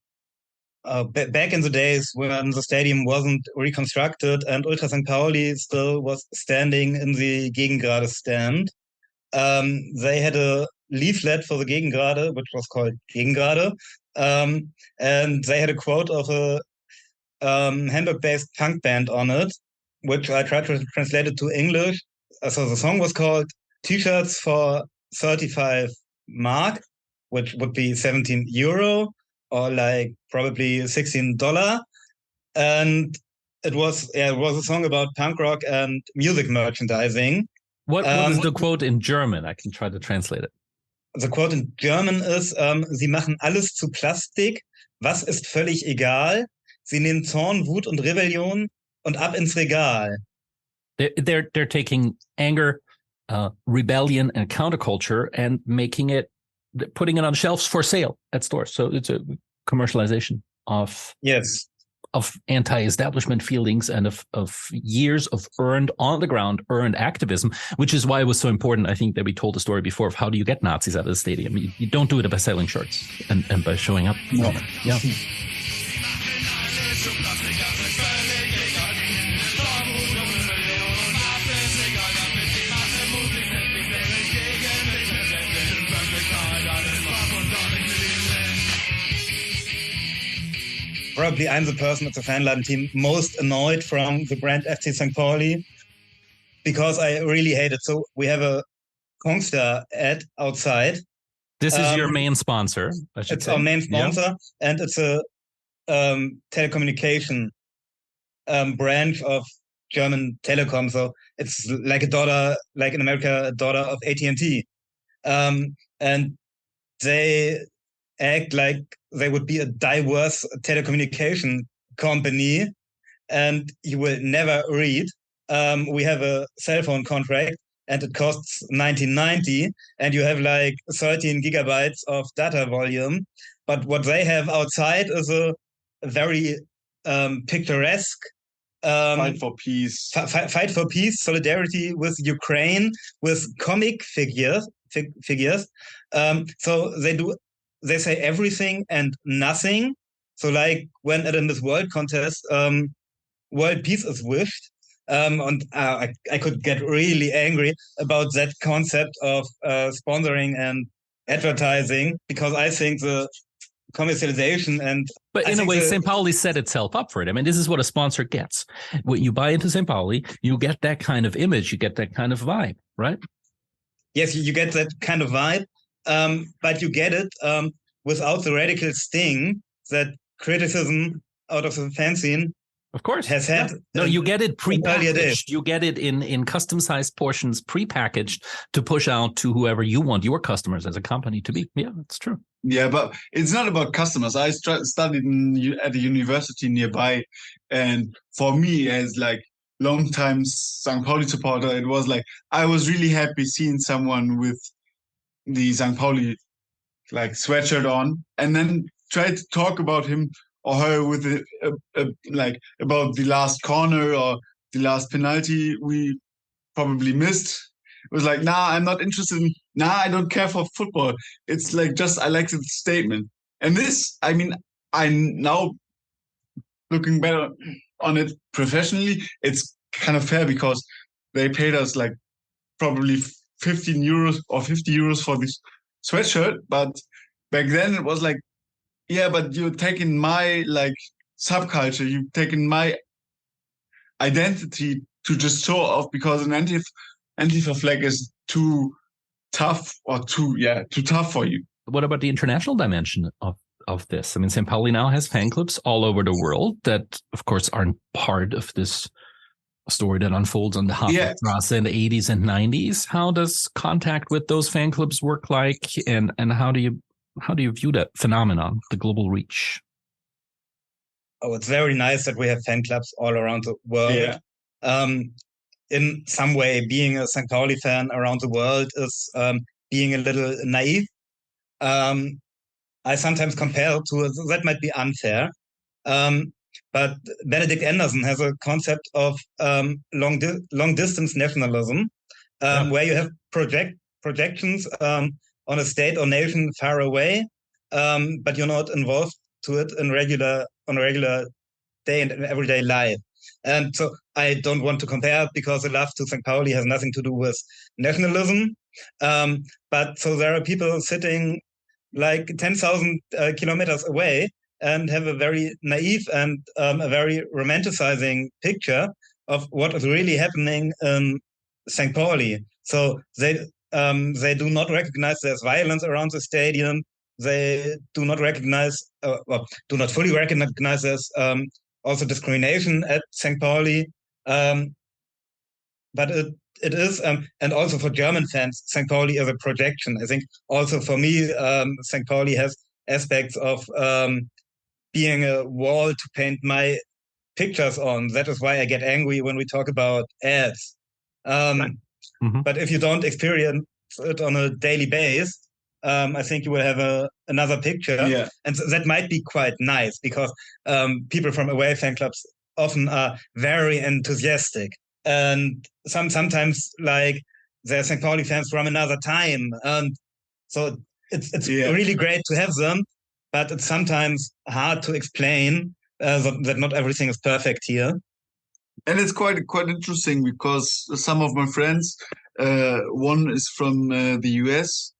Back in the days when the stadium wasn't reconstructed and Ultra St. Pauli still was standing in the Gegengrade stand, they had a leaflet for the Gegengrade, which was called Gegengrade, and they had a quote of a Hamburg-based punk band on it, which I tried to translate it to English. So the song was called T-shirts for 35 mark, which would be 17 euro, or like probably $16. And it was a song about punk rock and music merchandising. What is the quote in German? I can try to translate it. The quote in German is, Sie machen alles zu Plastik. Was ist völlig egal? Sie nehmen Zorn, Wut und Rebellion und ab ins Regal. They're taking anger, rebellion, and counterculture and putting it on shelves for sale at stores. So it's a commercialization of of anti-establishment feelings and of years of earned activism, which is why it was so important, I think, that we told the story before of how do you get Nazis out of the stadium. You don't do it by selling shirts and by showing up. No. Yeah. Probably I'm the person at the Fanladen team most annoyed from the brand FC St Pauli because I really hate it. So we have a Kongstar ad outside. This is your main sponsor, I should it's say. Our main sponsor, and it's a telecommunication branch of German Telecom. So it's like a daughter, like in America, a daughter of AT&T. And they act like they would be a diverse telecommunication company, and you will never read. We have a cell phone contract, and it costs 19.90, and you have like 13 gigabytes of data volume. But what they have outside is a very picturesque Fight for peace. Fight for peace, solidarity with Ukraine, with comic figures. So they say everything and nothing. So like when at a Miss World contest, world peace is wished. And I could get really angry about that concept of sponsoring and advertising, because I think the commercialization and... But in a way, St. Pauli set itself up for it. I mean, this is what a sponsor gets. When you buy into St. Pauli, you get that kind of image, you get that kind of vibe, right? Yes, you get that kind of vibe, but you get it without the radical sting that criticism out of the fanzine, of course, has had. Yeah. No, you get it prepackaged. You get it in custom-sized portions, prepackaged to push out to whoever you want your customers as a company to be. Yeah, that's true. Yeah, but it's not about customers. I studied at a university nearby, and for me, as like long-time St. Pauli supporter, it was like I was really happy seeing someone with the St. Pauli like sweatshirt on, and then try to talk about him or her with like about the last corner or the last penalty we probably missed. It was like, nah, I'm not interested in, nah, I don't care for football. It's like just, I like the statement. And this, I mean, I'm now looking better on it professionally. It's kind of fair because they paid us like probably 15 euros or 50 euros for this sweatshirt. But back then it was like, yeah, but you're taking my like subculture, you've taken my identity to just show off because an Antifa flag is too tough or too tough for you. What about the international dimension of this? I mean, St. Pauli now has fan clubs all over the world that, of course, aren't part of this story that unfolds on the Hafenstrasse in the 80s and 90s. How does contact with those fan clubs work like, and how do you view that phenomenon, the global reach? Oh, it's very nice that we have fan clubs all around the world. Yeah. In some way, being a St. Pauli fan around the world is being a little naive. I sometimes compare to, that might be unfair, but Benedict Anderson has a concept of long distance nationalism, where you have projections on a state or nation far away, but you're not involved to it on a regular day and everyday life. And so I don't want to compare because the love to St. Pauli has nothing to do with nationalism. But so there are people sitting like 10,000 kilometers away and have a very naive and a very romanticizing picture of what is really happening in St. Pauli. So they do not recognize there's violence around the stadium. They do not recognize, do not fully recognize there's also discrimination at St. Pauli. But it is, and also for German fans, St. Pauli is a projection. I think also for me, St. Pauli has aspects of being a wall to paint my pictures on. That is why I get angry when we talk about ads. But if you don't experience it on a daily basis, I think you will have another picture. Yeah. And that might be quite nice because people from away fan clubs often are very enthusiastic. And sometimes like they're St. Pauli fans from another time. And so it's really great to have them, but it's sometimes hard to explain that not everything is perfect here. And it's quite interesting because some of my friends, one is from the US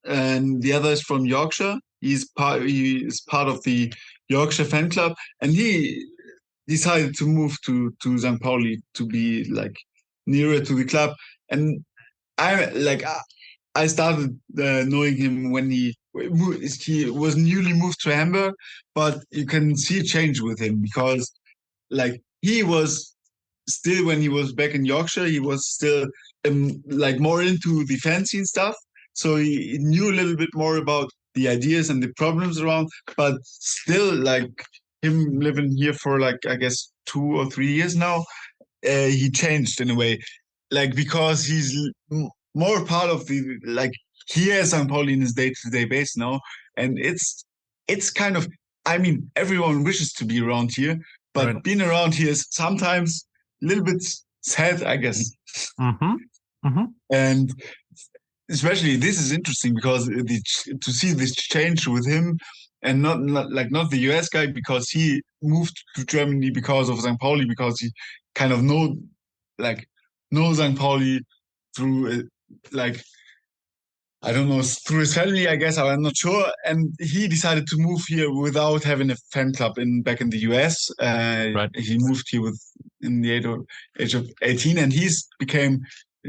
and the other is from Yorkshire. He is part of the Yorkshire fan club, and he decided to move to St. Pauli to be like nearer to the club. And I started knowing him when he was newly moved to Hamburg, but you can see a change with him because like he was still, when he was back in Yorkshire, he was still like more into the fanzine stuff. So he knew a little bit more about the ideas and the problems around, but still like him living here for like, I guess 2 or 3 years now, he changed in a way, like because he's more part of the, like he has St. Pauli in his day-to-day base now. And it's kind of, I mean, everyone wishes to be around here, but being around here is sometimes a little bit sad, I guess. And especially this is interesting because to see this change with him, and not the US guy, because he moved to Germany because of St. Pauli, because he kind of knows St. Pauli through I don't know, through his family, I guess, I'm not sure. And he decided to move here without having a fan club back in the US. He moved here in the age of 18, and he's became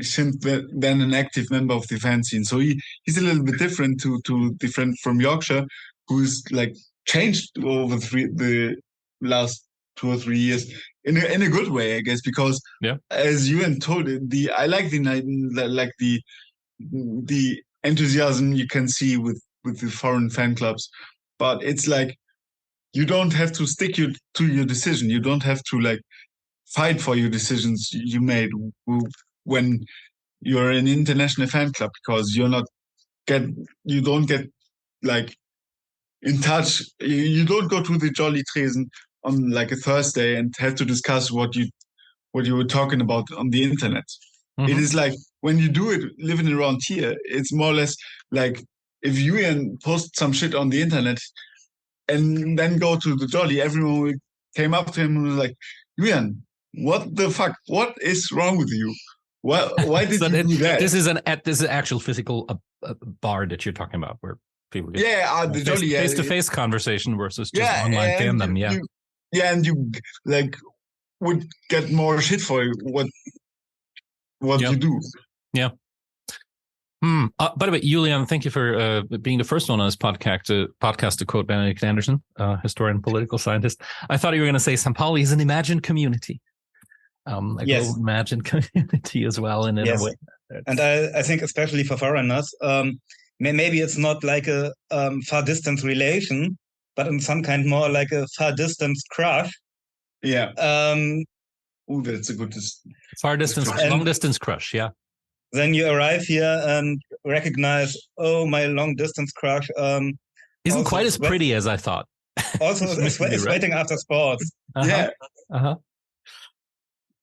since then an active member of the fan scene. So he's a little bit different to the friend from Yorkshire, who's like changed over the last 2 or 3 years in a good way, I guess, because as you told it, I like the enthusiasm you can see with the foreign fan clubs, but it's like you don't have to stick to your decision. You don't have to like fight for your decisions you made when you're an international fan club, because you don't get like in touch. You don't go to the Jolly Tresen on like a Thursday and have to discuss what you were talking about on the internet. It is like when you do it living around here, it's more or less like if you post some shit on the internet and then go to the Jolly, everyone came up to him and was like, Julian, what the fuck? What is wrong with you? Why did you do that? This is an actual physical bar that you're talking about, where people get the Jolly face-to-face conversation versus just online fandom. And you like would get more shit for what you do. Yeah. By the way, Julian, thank you for being the first one on this podcast to quote Benedict Anderson, historian, political scientist. I thought you were going to say St. Pauli is an imagined community. Global imagined community as well in a way. And I think especially for foreigners, maybe it's not like a far distance relation, but in some kind more like a far distance crush. Yeah. That's a good far distance, long distance crush. Yeah. Then you arrive here and recognize, oh, my long distance crush isn't quite as pretty as I thought. Also, is waiting after sports. Yeah.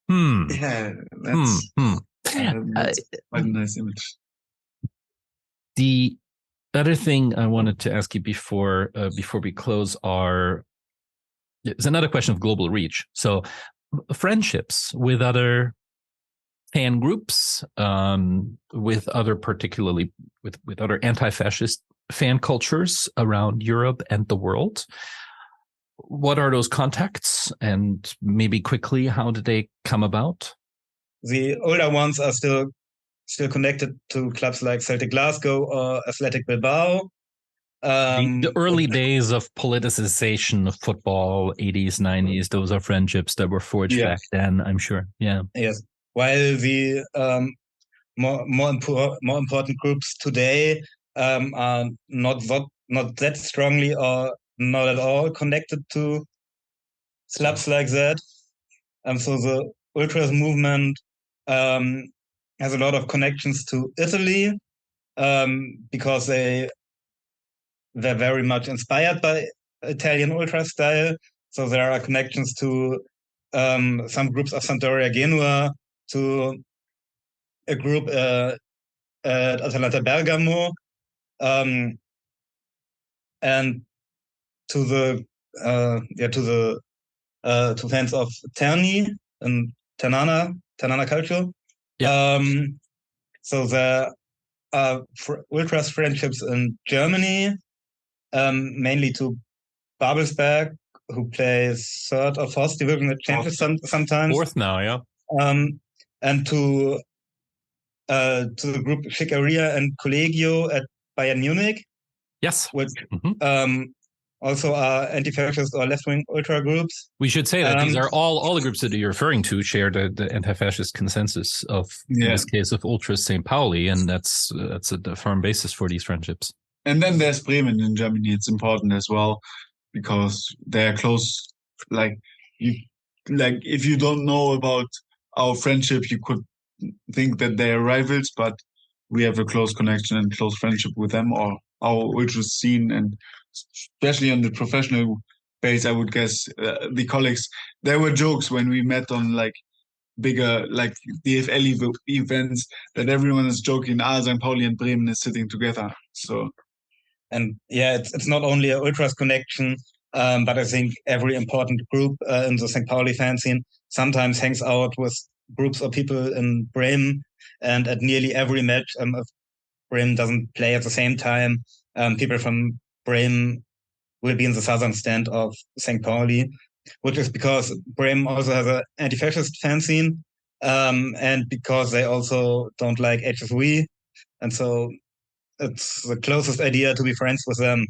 Yeah, that's quite a nice image. The other thing I wanted to ask you before we close is another question of global reach. So friendships with other fan groups, with other particularly with other anti-fascist fan cultures around Europe and the world. What are those contacts, and maybe quickly, how did they come about? The older ones are still connected to clubs like Celtic Glasgow or Athletic Bilbao. The early days of politicization of football, 80s, 90s, those are friendships that were forged back then, I'm sure. Yeah. Yes. While the more important groups today are not that strongly or not at all connected to clubs like that. So the ultras movement has a lot of connections to Italy, because they're very much inspired by Italian ultra style. So there are connections to some groups of Sampdoria Genua, to a group at Atalanta Bergamo, and to fans of Terni and Ternana culture. Yeah. So there are ultras friendships in Germany, mainly to Babelsberg, who plays third or fourth division. It changes sometimes. Fourth now, yeah. And to the group Schickeria and Collegio at Bayern Munich. Yes. Which also are anti-fascist or left-wing ultra groups. We should say that these are all the groups that you're referring to share the anti-fascist consensus of, in this case, of Ultras St. Pauli, and that's a firm basis for these friendships. And then there's Bremen in Germany. It's important as well because they're close. If you don't know about our friendship, you could think that they're rivals, but we have a close connection and close friendship with them, or our ultra scene, and especially on the professional base, I would guess the colleagues. There were jokes when we met on bigger DFL events that everyone is joking. St. Pauli and Bremen is sitting together. So, and it's not only a ultras connection, but I think every important group in the St. Pauli fan scene sometimes hangs out with groups of people in Bremen, and at nearly every match, if Bremen doesn't play at the same time, people from Bremen will be in the southern stand of St. Pauli, which is because Bremen also has an anti-fascist fan scene, and because they also don't like HSV, and so it's the closest idea to be friends with them.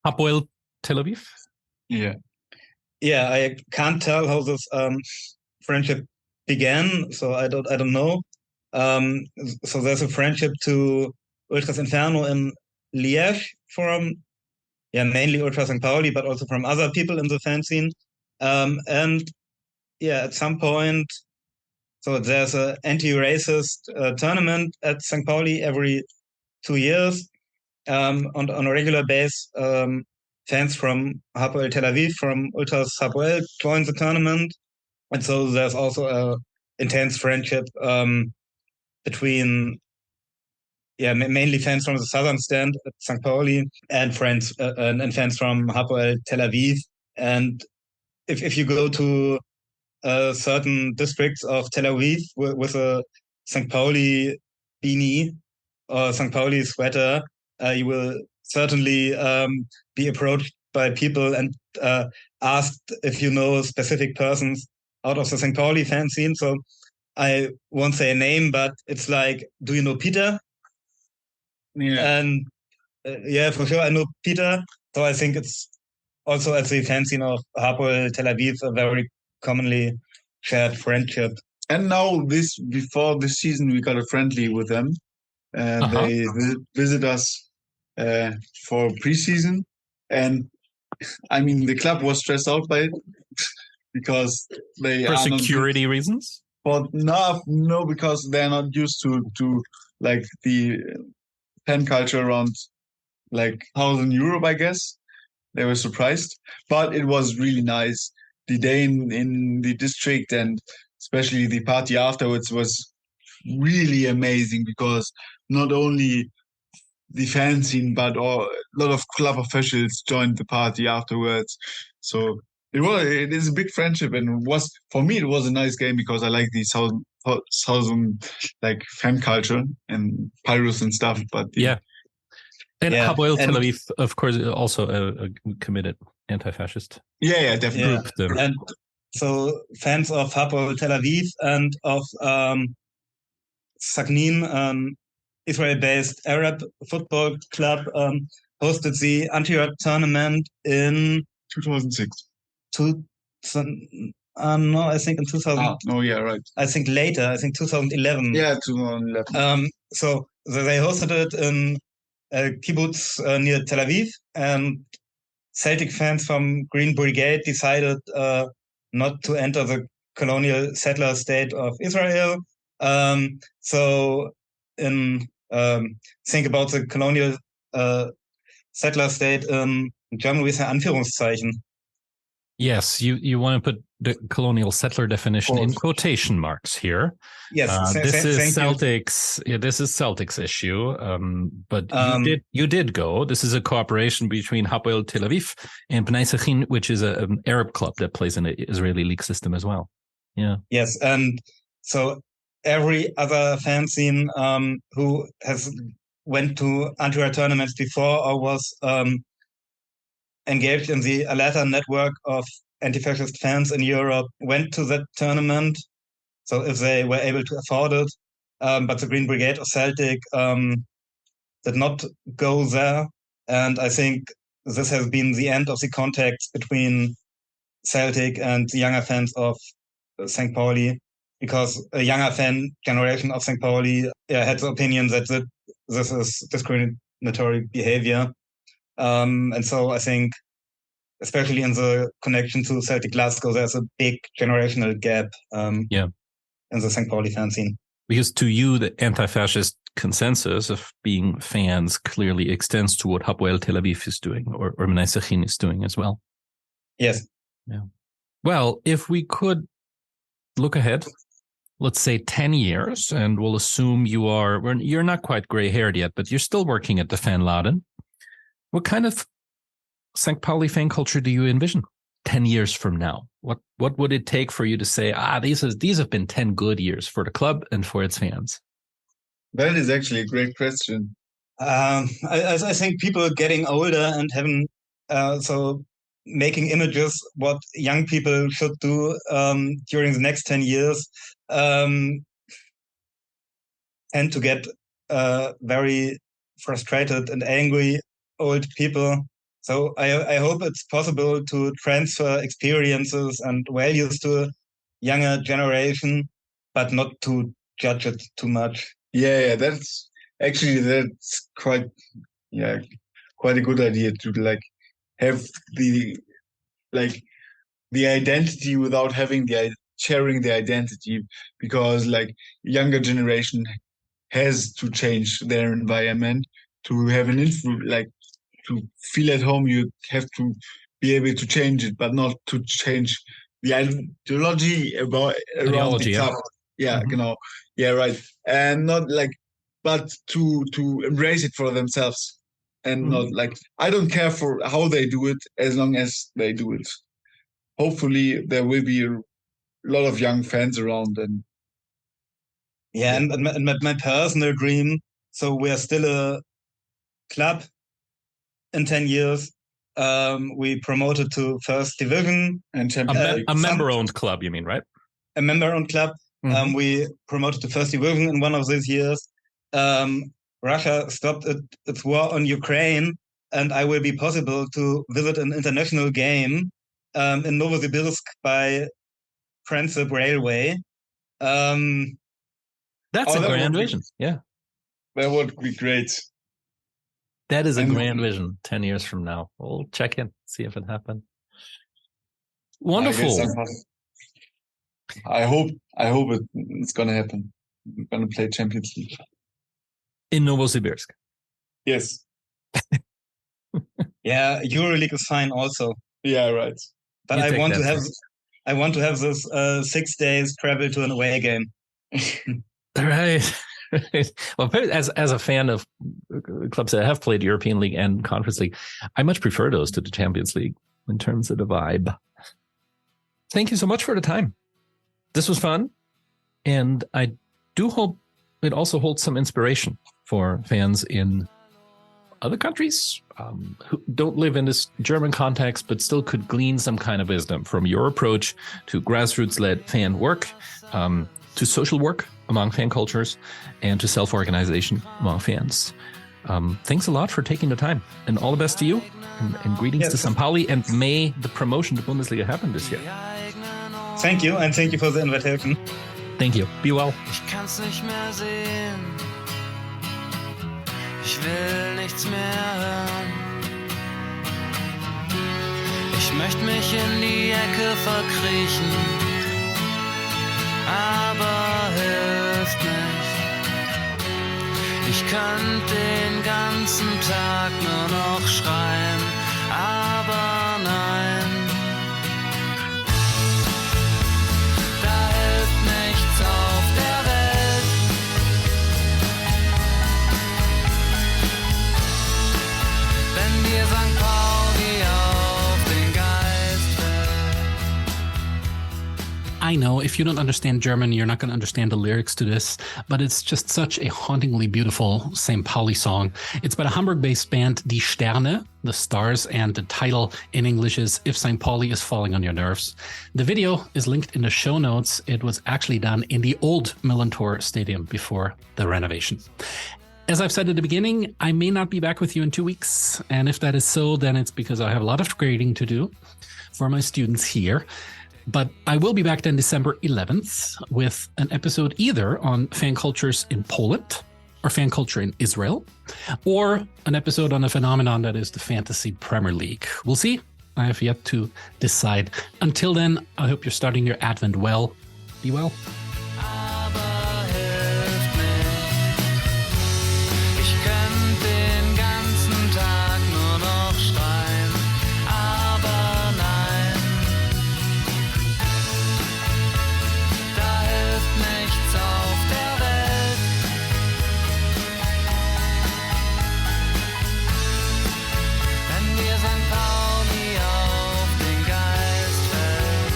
Hapoel Tel Aviv? Yeah, I can't tell how this friendship began, so I don't know. So there's a friendship to Ultras Inferno in Liège from mainly Ultras St. Pauli, but also from other people in the fan scene. And at some point, so there's an anti-racist tournament at St. Pauli every 2 years. On a regular base, fans from Hapoel Tel Aviv, from Ultras Hapoel, join the tournament. And so there's also a intense friendship between mainly fans from the southern stand at St. Pauli and friends and fans from Hapoel Tel Aviv. And if you go to certain districts of Tel Aviv with a St. Pauli beanie or St. Pauli sweater, you will certainly be approached by people and asked if you know specific persons out of the St. Pauli fan scene. So I won't say a name, but it's like, do you know Peter? Yeah. And for sure, I know Peter. So I think it's also at the fan scene of Hapoel Tel Aviv a very commonly shared friendship. And now before this season, we got a friendly with them. And they visit us for preseason. And I mean, the club was stressed out by it because they for are security reasons. But no, because they're not used to like the fan culture around like Southern Europe, I guess. They were surprised, but it was really nice. The day in the district and especially the party afterwards was really amazing because not only the fan scene, but a lot of club officials joined the party afterwards. So it is a big friendship, and for me it was a nice game because I like the southern like fan culture and pyros and stuff. But and Hapoel Tel Aviv, of course, also a committed anti-fascist. Yeah, definitely. Group. And so fans of Hapoel Tel Aviv and of Sagnin, Israel-based Arab football club, hosted the anti-Arab tournament in 2006. No, I think in 2000. Oh, yeah, right. I think later. I think 2011. Yeah, 2011. So they hosted it in a kibbutz near Tel Aviv, and Celtic fans from Green Brigade decided not to enter the colonial settler state of Israel. So in think about the colonial settler state in German with Anführungszeichen. Yes, you want to put the colonial settler definition in quotation marks here. Yes, this is thank Celtics. Yeah, this is Celtics issue. But you did go. This is a cooperation between Hapoel Tel Aviv and Bnei Sachin, which is an Arab club that plays in the Israeli league system as well. Yeah. Yes, and so every other fan scene who has went to anti-war tournaments before or was engaged in the Alata network of anti-fascist fans in Europe went to that tournament. So if they were able to afford it, but the Green Brigade of Celtic did not go there. And I think this has been the end of the contacts between Celtic and the younger fans of St. Pauli, because a younger fan generation of St. Pauli had the opinion that this is discriminatory behavior. And so I think, especially in the connection to Celtic Glasgow, there's a big generational gap in the St. Pauli fan scene. Because to you, the anti-fascist consensus of being fans clearly extends to what Hapoel Tel Aviv is doing, or Bnei Sachin is doing as well. Yes. Yeah. Well, if we could look ahead, let's say 10 years, and we'll assume you're not quite gray-haired yet, but you're still working at the Fanladen. What kind of St. Pauli fan culture do you envision 10 years from now? What would it take for you to say, these have been 10 good years for the club and for its fans? That is actually a great question. I think people getting older and having making images what young people should do during the next 10 years tend to get very frustrated and angry old people. So I hope it's possible to transfer experiences and values to a younger generation, but not to judge it too much. Yeah, that's quite a good idea to have the identity without having sharing the identity, because younger generation has to change their environment to have an influence, to feel at home. You have to be able to change it, but not to change the ideology around the club. Yeah, yeah, right. And not but to embrace it for themselves, and not I don't care for how they do it as long as they do it. Hopefully there will be a lot of young fans around. And and my personal dream, so we're still a club in 10 years. We promoted to first division and Champions a member-owned club, you mean, right? A member-owned club. Mm-hmm. We promoted to first division in one of these years. Russia stopped its war on Ukraine, and I will be possible to visit an international game in Novosibirsk by Transsib Railway. That's a grand vision. Yeah. That would be great. That is a grand vision 10 years from now. We'll check in, see if it happened. Wonderful. I hope it's going to happen. We're going to play Champions League. In Novosibirsk. Yes. Yeah, EuroLeague is fine also. Yeah, right. But I want to have this 6 days travel to an away game. Right. Well, as a fan of clubs that have played European League and Conference League, I much prefer those to the Champions League in terms of the vibe. Thank you so much for the time. This was fun. And I do hope it also holds some inspiration for fans in other countries who don't live in this German context, but still could glean some kind of wisdom from your approach to grassroots-led fan work, to social work among fan cultures, and to self-organization among fans. Thanks a lot for taking the time, and all the best to you, and greetings to St. Pauli, and may the promotion to Bundesliga happen this year. Thank you, and thank you for the invitation. Thank you. Be well. Ich kann's nicht mehr sehen. Ich will nichts mehr hören. Ich möchte mich in die Ecke verkriechen, aber hilft nicht. Ich könnte den ganzen Tag nur noch schreien, aber nein. Da hilft nichts auf der Welt. Wenn dir St. Pauli auf den Geist fällt. I know if you don't understand German, you're not going to understand the lyrics to this, but it's just such a hauntingly beautiful St. Pauli song. It's by the Hamburg-based band Die Sterne, the stars, and the title in English is If St. Pauli is Falling on Your Nerves. The video is linked in the show notes. It was actually done in the old Millantor Stadium before the renovation. As I've said at the beginning, I may not be back with you in 2 weeks. And if that is so, then it's because I have a lot of grading to do for my students here. But I will be back then December 11th with an episode either on fan cultures in Poland or fan culture in Israel, or an episode on a phenomenon that is the Fantasy Premier League. We'll see. I have yet to decide. Until then, I hope you're starting your Advent well. Be well. Aber hilft nicht. Ich könnte den ganzen Tag nur noch schreien, aber nein. Da hilft nichts auf der Welt. Wenn dir St. Pauli auf den Geist fällt.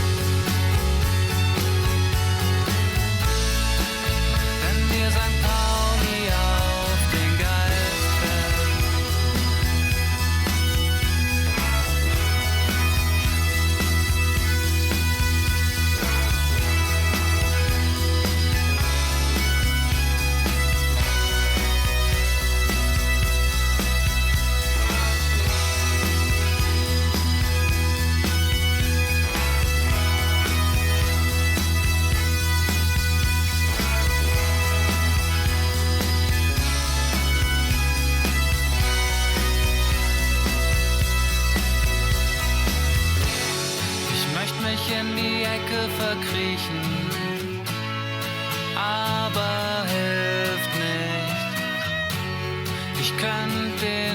Wenn dir St. Pauli auf den Geist fällt. Ich möchte mich in die Ecke verkriechen, aber hilft nicht. Ich könnte